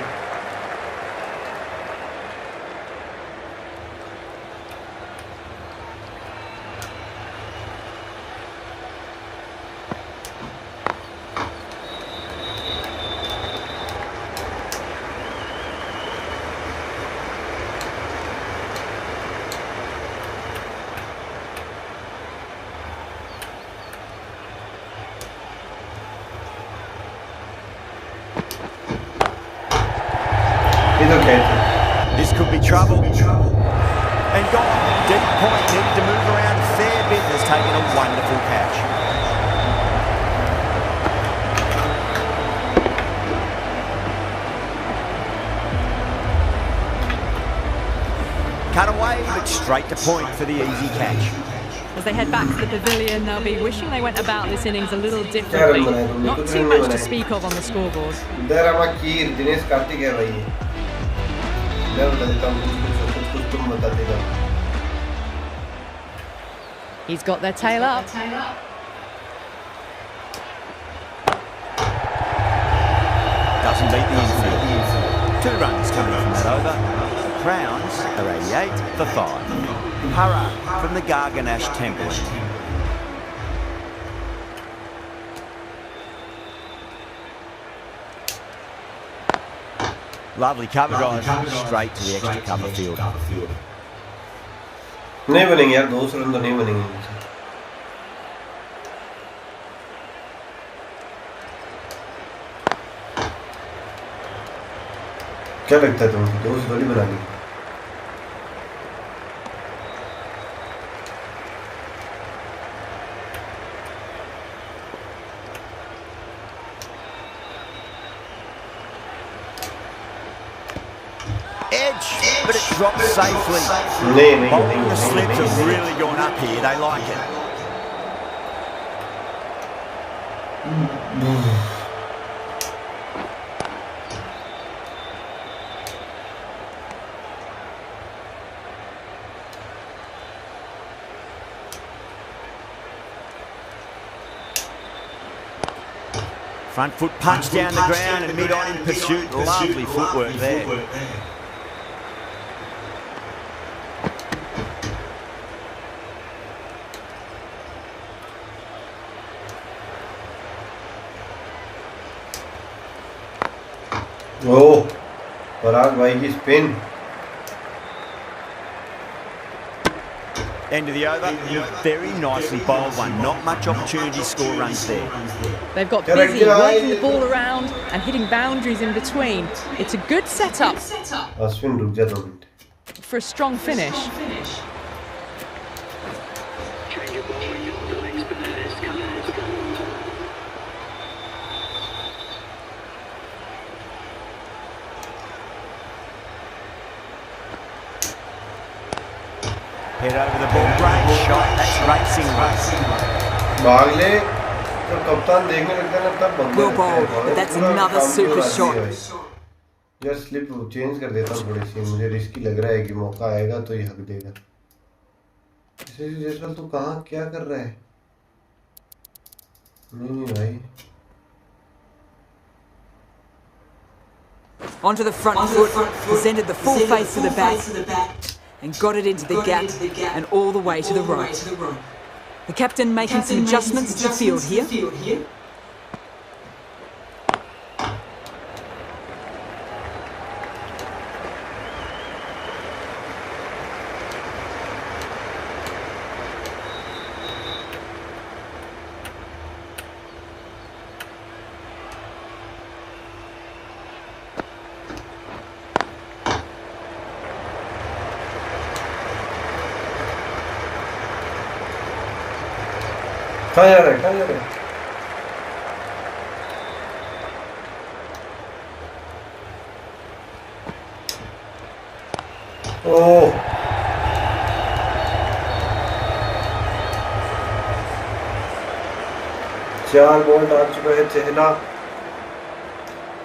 ये तो कहते हैं This could be trouble. And gone. Deep point, needed to move around a fair bit. Has taken a wonderful catch. Cut away, but straight to point for the easy catch. As they head back to the pavilion, they'll be wishing they went about this innings a little differently. Not too much to speak of on the scoreboard. Dinesh Karthik है भाई मैं बता देता हूँ कुछ तुम बता देगा He's got their tail up. Doesn't beat the infield. 2 runs coming from that over. Crowns are 88 for 5. Hurrah from the Garganash Temple. Lovely cover drive, straight to the extra cover field. नहीं बनेंगे यार 200 run तो नहीं बनेंगे क्या लगता है तुमको 200 थोड़ी बना दी Edge, but it drops safely. Bowling the slips have really gone up here. They like it. Front foot punch down the ground and mid-on in pursuit. Lovely footwork there. Oh, पराग भाई की spin End of the over, very nicely bowled one. Not much opportunity to score runs there. They've got busy working the ball around and hitting boundaries in between. It's a good setup Ashwin रुक जा 2 minute for a strong finish. Head over the ball, great shot. That's racing race. भाग ले तो कप्तान देखने लगता है ना तब बंदा Well bowled, but that's another super shot. यार स्लिप चेंज कर देता हूँ थोड़ी सी मुझे रिस्की लग रहा है कि मौका आएगा तो ये हक देगा जैसवाल तू कहाँ क्या कर रहा है नहीं भाई Onto the front foot, presented the full face of the bat and got it into the gap and all the way to the right. The captain making some adjustments to the field here. कहाँ जा रहा है ओह 4 ball डाल चुका है चहला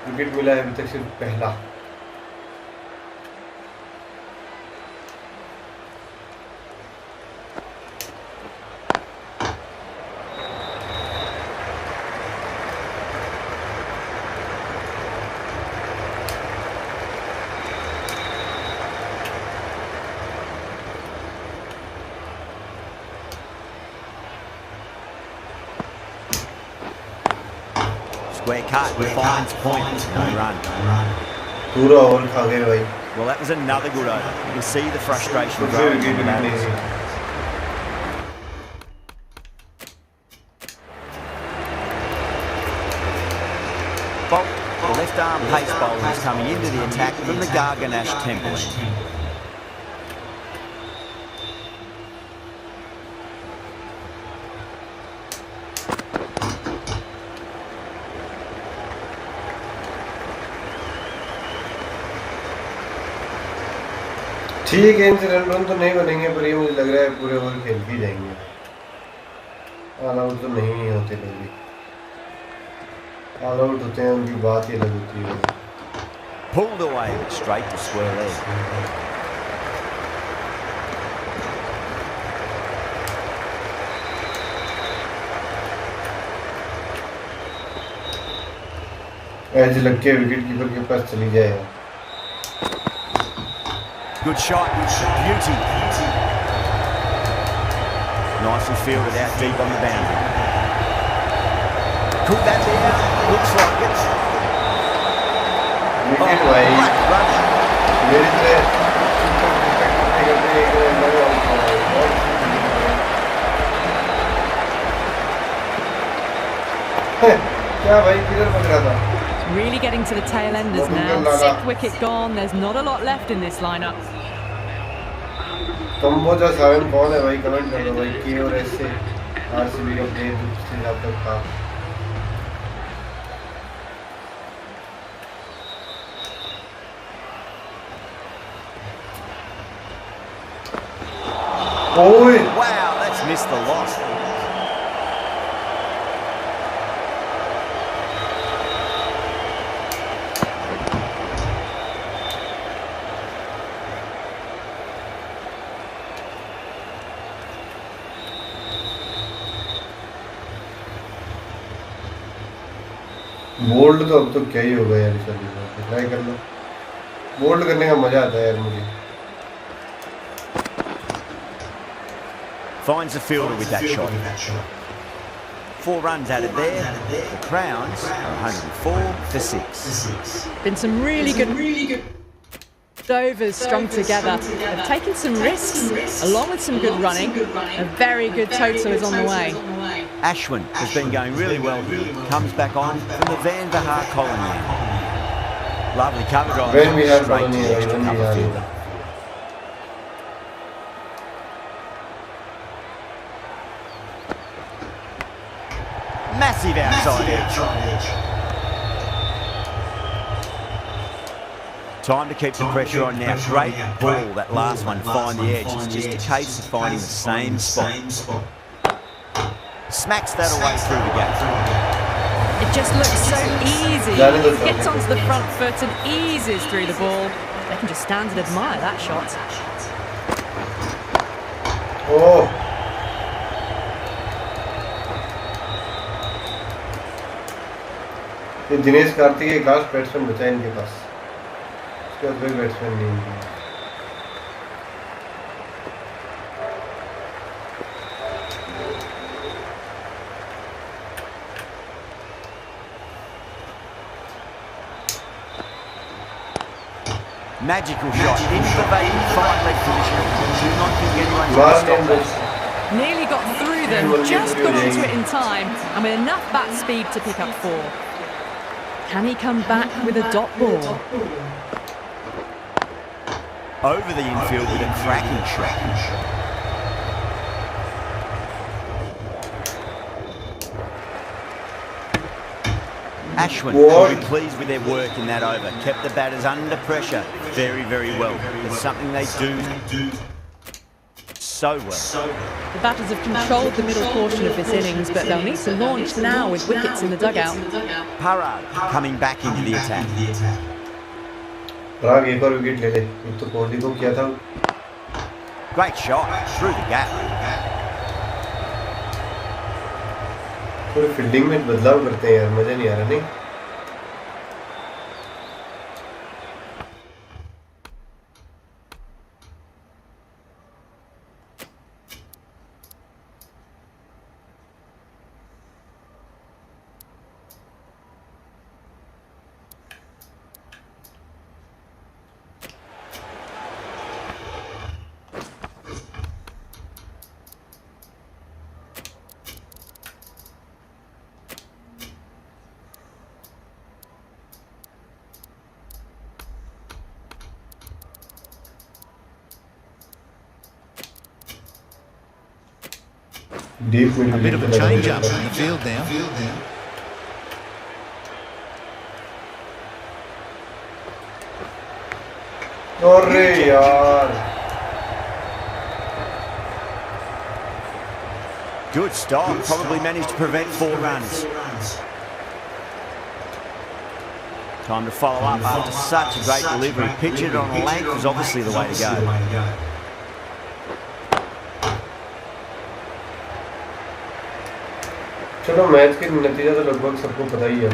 wicket मिला है अभी तक सिर्फ पहला Square cut, finds point, no run. पूरा ओवर खा गए भाई Well, that was another good over. You can see the frustration growing in the batters. Bolt, the left arm pace bowler bowlers coming into the attack from the Garganash temple end. ठीक है, इनसे run तो नहीं बनेंगे, पर ये मुझे लग रहा है पूरे ओवर खेल के जाएंगे। ऑल आउट तो नहीं होते लोग, ऑल आउट होते हैं उनकी बात ही अलग होती है। Pulled away straight to square leg. ऐसे लग के विकेट कीपर के पास चली जाएगा। Good shot, beauty. Nicely fielded out deep on the boundary. Could that be out? Looks like it. Wicket भाई मेरी तरह क्या भाई किधर पक रहा था? Really getting to the tail enders now. 6th wicket gone. There's not a lot left in this lineup. Kamboja 7 कौन है भाई? कमेंट कर दो भाई। के और एस से आरसीबी का प्लेयर से जब तक था। ओए Wow, that's missed the loss. Bowled तो अब तो क्या ही होगा यार, चलिए ट्राई कर लो। बोल्ड करने का मजा आता है यार मुझे। Finds the fielder with that shot. 4 runs added there. The Crowns are 104 for 6. Been some really good overs strung together. They've taken some risks along with some good running. A very good total is on the way. Ashwin has been going really well here. Comes back on from the Van Vahar colony. Lovely cover drive. When we have straight to colony, the extra when we cover have fielder. Massive outside edge. Time to keep the pressure on now. Great ball, that last one, find the edge. It's just a case of finding the same spot. Smacks that away through the gap. It just looks so easy. Gets onto the front foot and eases through the ball. They can just stand and admire that shot. Oh. ये दिनेश कार्तिक एक last batsman बचा है इनके पास। उसके बाद कोई batsman नहीं है। Magical shot into the vacant 5 leg position. Do not think anyone's going to stop that. Nearly got through them, just got onto it in time, and with enough bat speed to pick up 4. Can he come back with a dot ball? Over the infield with a cracking shot. Ashwin will be pleased with their work in that over. Kept the batters under pressure very, very well. It's something they do so well. The batters have controlled the middle portion of this innings, but they'll need to launch now with wickets in the dugout. Parag coming back into the attack. पराग एक और wicket ले ले। एक तो कोहली को किया था। Great shot through the gap. थोड़ी फील्डिंग में बदलाव करते हैं यार, मजा नहीं आ रहा नहीं। A bit of a change-up in the field now. अरे यार. Good stop. Probably managed to prevent 4 runs. Time to follow up after such a great delivery. Pitch it on length is obviously the way to go. चलो match के नतीजा तो लगभग सबको पता ही है.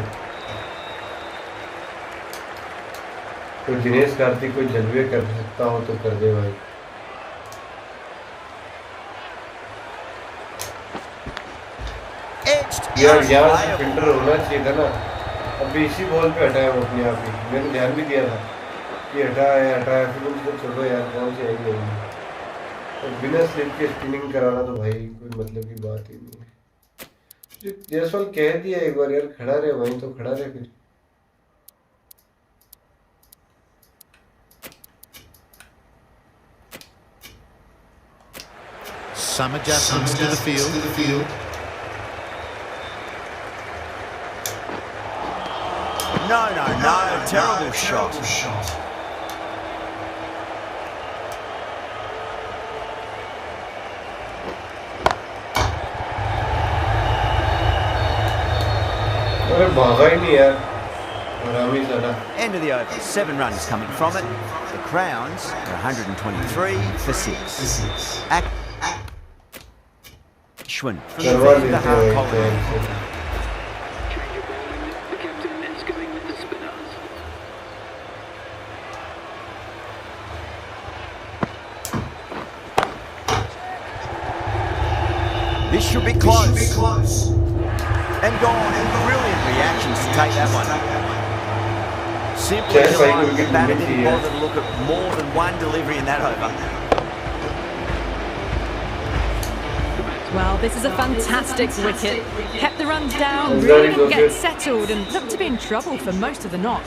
कोई दिनेश कार्तिक कोई जलवे कर सकता हो तो कर दे भाई. यार फिल्टर होना चाहिए था ना. अभी इसी बॉल पे हटाया वो अपने आप ही. मैंने ध्यान भी दिया था कि हटाया फिर उसको छोड़ो यार, कौन सी आएगी. और बिना स्लिप के स्पिनिंग कराना तो भाई कोई मतलब की बात ही नहीं है. जयसवाल कह दिया एक बार यार, खड़ा रहे वहीं तो खड़ा रहे. फिर Some adjustments to the field. No. Terrible shot. अरे भागा ही नहीं यार. हरामी साला. End of the over. 7 runs coming from it. The Crowns are 123 for 6. Ashwin from the Vanderhaar column. This should be close. And gone. Brilliant reactions to take that one. Simply delighted the batter didn't bother to look at more than one delivery in that over. Well, this is a fantastic wicket. Kept the runs down, really didn't get settled and looked to be in trouble for most of the knock.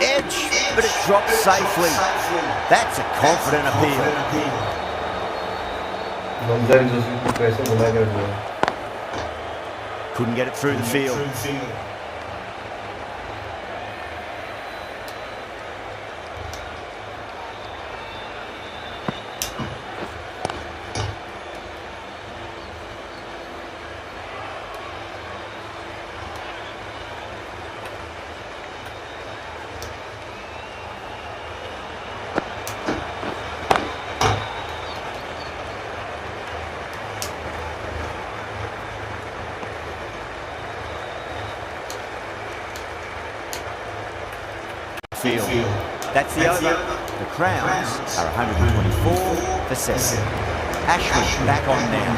Edge, but it dropped safely. That's a confident appeal. Couldn't get it through the field. That's the over. The Crowns are 124 for 7. Ashwin back on now.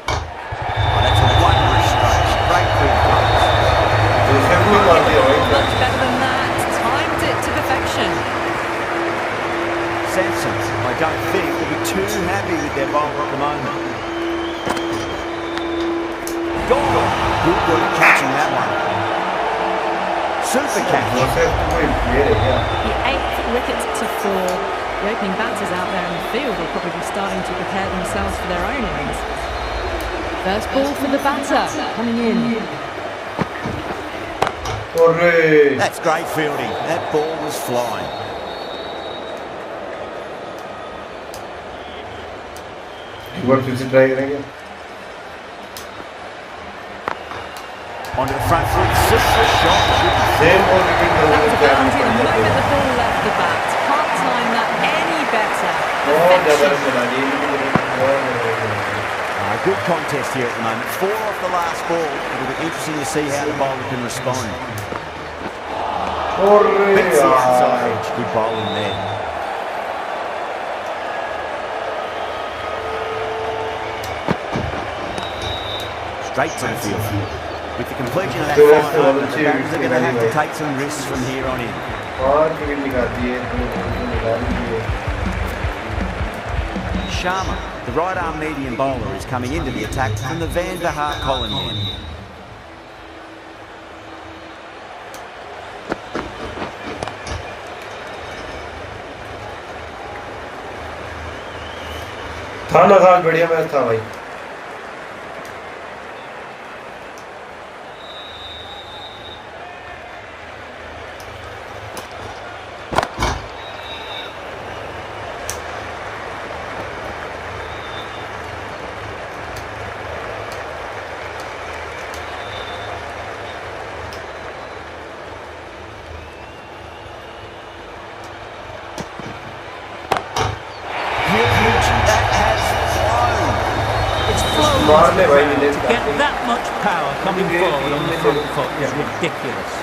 Oh, that's a wondrous stroke. Straight through the post. Much better than that. Timed it to perfection. Sampson, I don't think, will be too happy with their bowler at the moment. Gone. Good work catching that one. Super catch. The 8th wicket to fall. The opening batters out there in the field will probably be starting to prepare themselves for their own innings. First ball for the batter coming in. That's great fielding. That ball was flying. Onto the front foot, super shot. That was a boundary the moment the ball left the bat. Can't time that any better. Good contest here at the moment. 4 off the last ball. It'll be interesting to see how the bowler can respond. Bits the outside edge. Good bowling there. Straight to the field. With the completion of that final over, the Barons are going to have to take some risks from here on in. Sharma, the right-arm medium bowler, is coming into the attack from the Vanderhaar column end. था ना खास बढ़िया match था भाई। To get that much power coming forward on the front foot is ridiculous.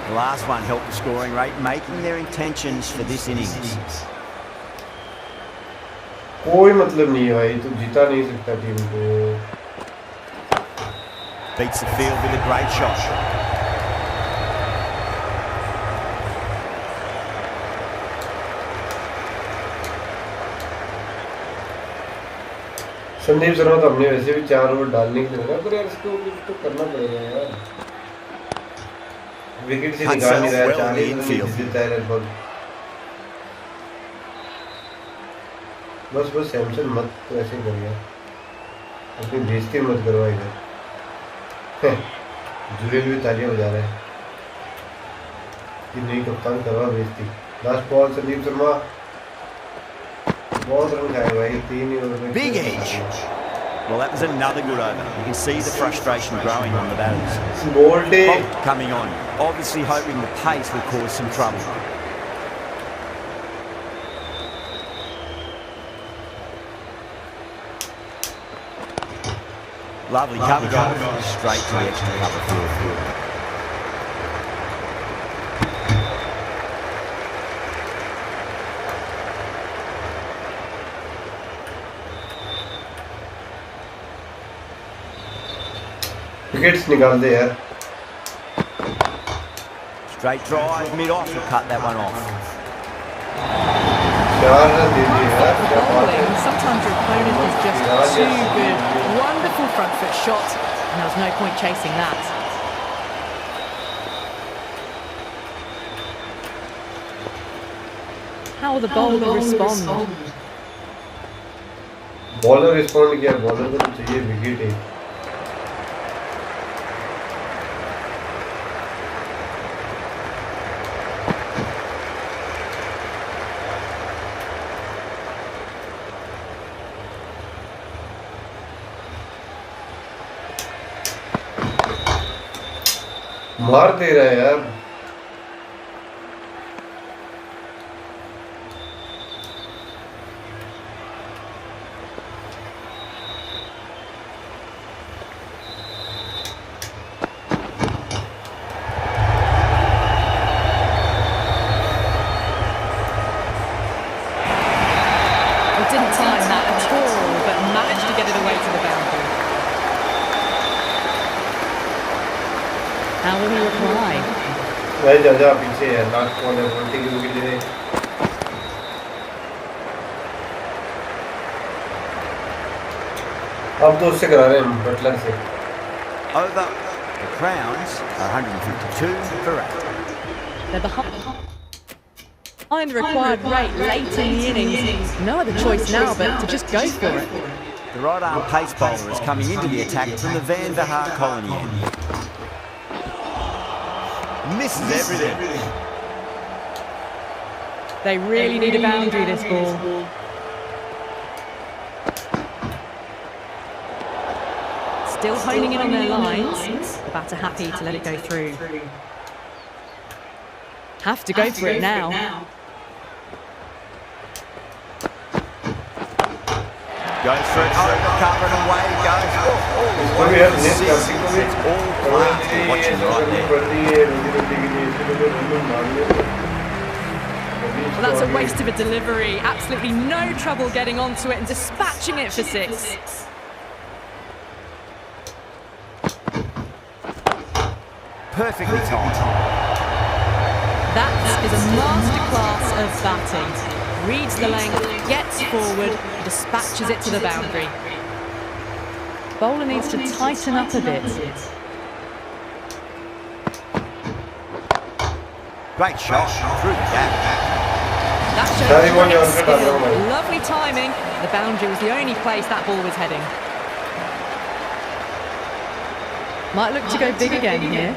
The last one helped the scoring rate, making their intentions for this innings. कोई मतलब नहीं है भाई, तू जीता नहीं सकता टीम को। Beats the field with a great shot. Sandeep Sharma तो हमने वैसे भी 4 ओवर डालने के लिए लगा, पर यार इसको कुछ तो करना पड़ेगा यार। विकेट से निकाल नहीं रहा है, 40 रन जीता है लगभग। बस सैमसन मत तो ऐसे कर यार, अपनी बेइज्जती मत करवा इधर। जुरेल भी तालियां बजा रहा है कि नहीं कप्तान करवा बेइज्जती। लास्ट बॉल संदीप शर्मा बहुत रन खाए भाई, 3 ही ओवर में। Big edge. Well, that was another good over. You can see the frustration growing on the batters. Bolt coming on, obviously hoping the pace will cause some trouble. Lovely cover drive, straight to the extra cover field. Wickets निकाल दे यार। Straight drive, mid-off, will cut that one off. Sometimes your opponent is just too good. Wonderful front foot shot, and there was no point chasing that. How will the bowler respond? Bowler respond किया, bowler को तो चाहिए wicket है। मार दे रहा है यार। Didn't time that at all, but managed to get it away to the boundary. How will he reply? भाई जा पीछे है, लास्ट बॉल है, बोल्टी की विकेट ले। अब तो उससे करा रहे हैं, बटलर से। Over the Crowns, 152 for 8. They're behind the required rate late in the innings. No other choice now but to just go for it. The right arm pace bowler is coming into the attack from the Van der Haar colony end. Misses everything. They really need a boundary, this ball. Still honing in on their lines. The batter happy to let it go through. Have to go for it now. Goes for it, over cover and away it goes. It's all class. We're watching right there. Well, that's a waste of a delivery. Absolutely no trouble getting onto it and dispatching it for 6. Perfectly timed. That is a masterclass of batting. Reads the length, gets forward, dispatches it to the boundary. Bowler needs to tighten up a bit. Great shot through the gap. That showed great skill. Lovely timing. The boundary was the only place that ball was heading. Might look to go big again here.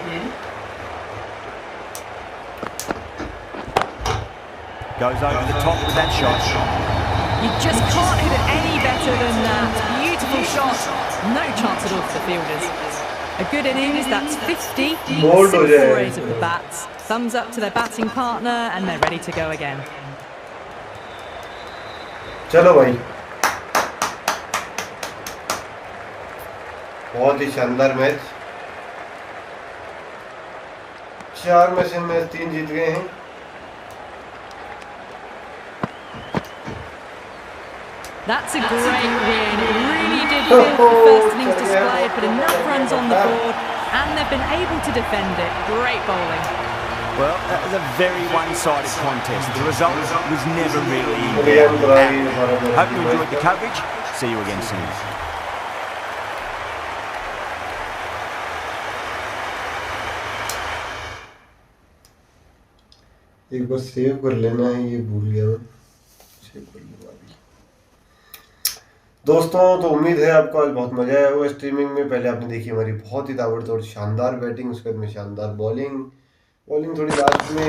Goes over the top with that shot. You just can't hit it any better than that. Beautiful shot. No chance at all for the fielders. A good innings, that's 50. 6 forays of the bats. Thumbs up to their batting partner and they're ready to go again. चलो भाई, बहुत ही शानदार match. 4 में से match 3 जीत गए हैं। That's a great win. It really did feel the first innings display, but enough runs on the board, and they've been able to defend it. Great bowling. Well, that was a very one-sided contest. The result was never really in doubt. Hope you enjoyed the coverage. See you again soon. एक बार save कर लेना है, ये भूल गया मैं। Save कर लूँगा अभी। दोस्तों, तो उम्मीद है आपको आज बहुत मजा आया होगा स्ट्रीमिंग में। पहले आपने देखी हमारी बहुत ही ताबड़तोड़ शानदार बैटिंग, उसके बाद में शानदार बॉलिंग थोड़ी लास्ट में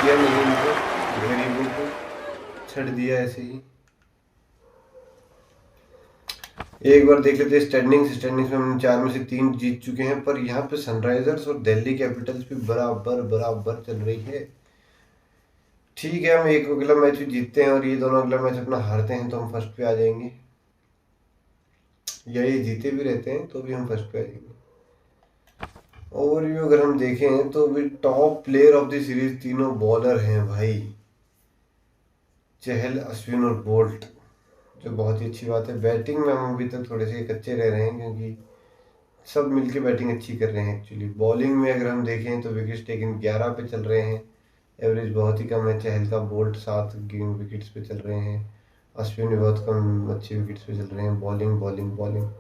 किया नहीं, गरीबों को छड़ दिया ऐसे ही। एक बार देख लेते हैं स्टैंडिंग्स में हम 4 में से 3 जीत चुके हैं, पर यहाँ पे सनराइजर्स और दिल्ली कैपिटल्स भी बराबर चल रही है। ठीक है, हम एक अगला मैच भी जीतते हैं और ये दोनों अगला मैच अपना हारते हैं तो हम फर्स्ट पे आ जाएंगे, या ये जीते भी रहते हैं तो भी हम फर्स्ट पे आ जाएंगे। ओवरव्यू अगर हम देखें तो भी top player of the series तीनों बॉलर हैं भाई, चहल, अश्विन और बोल्ट, जो बहुत ही अच्छी बात है। बैटिंग में हम अभी तक थोड़े से कच्चे रह रहे हैं क्योंकि सब मिलके बैटिंग अच्छी कर रहे हैं एक्चुअली। बॉलिंग में अगर हम देखें तो विकेट्स टेकन 11 पे चल रहे हैं, एवरेज बहुत ही कम है। चहल का, बोल्ट 7 विकेट्स पे चल रहे हैं, अश्विन भी बहुत कम अच्छे विकेट्स पे चल रहे हैं। बॉलिंग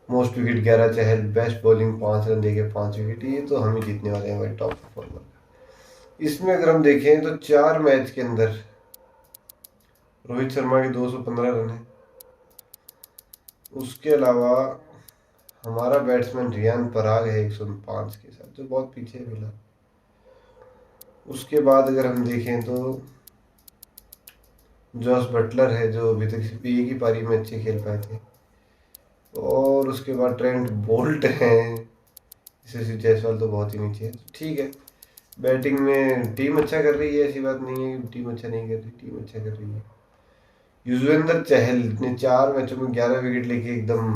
मोस्ट विकेट 11 चहल, बेस्ट बॉलिंग 5 रन देके 5 विकेट। ये तो हम ही जीतने वाले हैं भाई, टॉप परफॉर्मर। इसमें अगर हम देखें तो 4 मैच के अंदर रोहित शर्मा के 215 रन है। उसके अलावा हमारा बैट्समैन रियान पराग है 105 के साथ, जो बहुत पीछे है फिलहाल। उसके बाद अगर हम देखें तो जॉस बटलर है, जो अभी तक सिर्फ एक ही पारी में अच्छे खेल पाए थे। और उसके बाद ट्रेंट बोल्ट हैं, यशस्वी जायसवाल तो बहुत ही नीचे है। ठीक है, बैटिंग में टीम अच्छा कर रही है, ऐसी बात नहीं है कि टीम अच्छा नहीं कर रही, टीम अच्छा कर रही है। युजवेंद्र चहल ने 4 मैचों में 11 विकेट लेके एकदम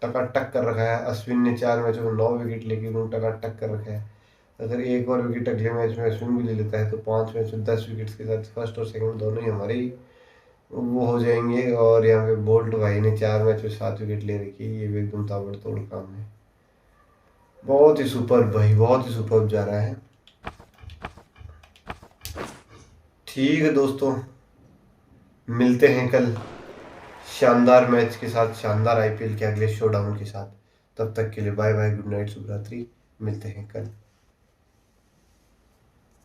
टकाटक कर रखा है। अश्विन ने 4 मैचों में 9 विकेट लेके एकदम टकाटक कर रखा है। अगर एक और विकेट अगले मैच में अश्विन भी ले लेता है तो 5 मैच में 10 विकेट्स के साथ फर्स्ट और सेकंड दोनों ही हमारे ही वो हो जाएंगे। और यहाँ पे बोल्ट भाई ने 4 मैच में 7 विकेट ले रखी है, ये भी एकदम ताबड़तोड़ काम है। बहुत ही सुपर भाई, बहुत ही सुपर जा रहा है। ठीक है दोस्तों, मिलते हैं कल शानदार मैच के साथ, शानदार आईपीएल के अगले शोडाउन के साथ। तब तक के लिए बाय बाय, गुड नाइट, शुभ रात्रि। मिलते हैं कल।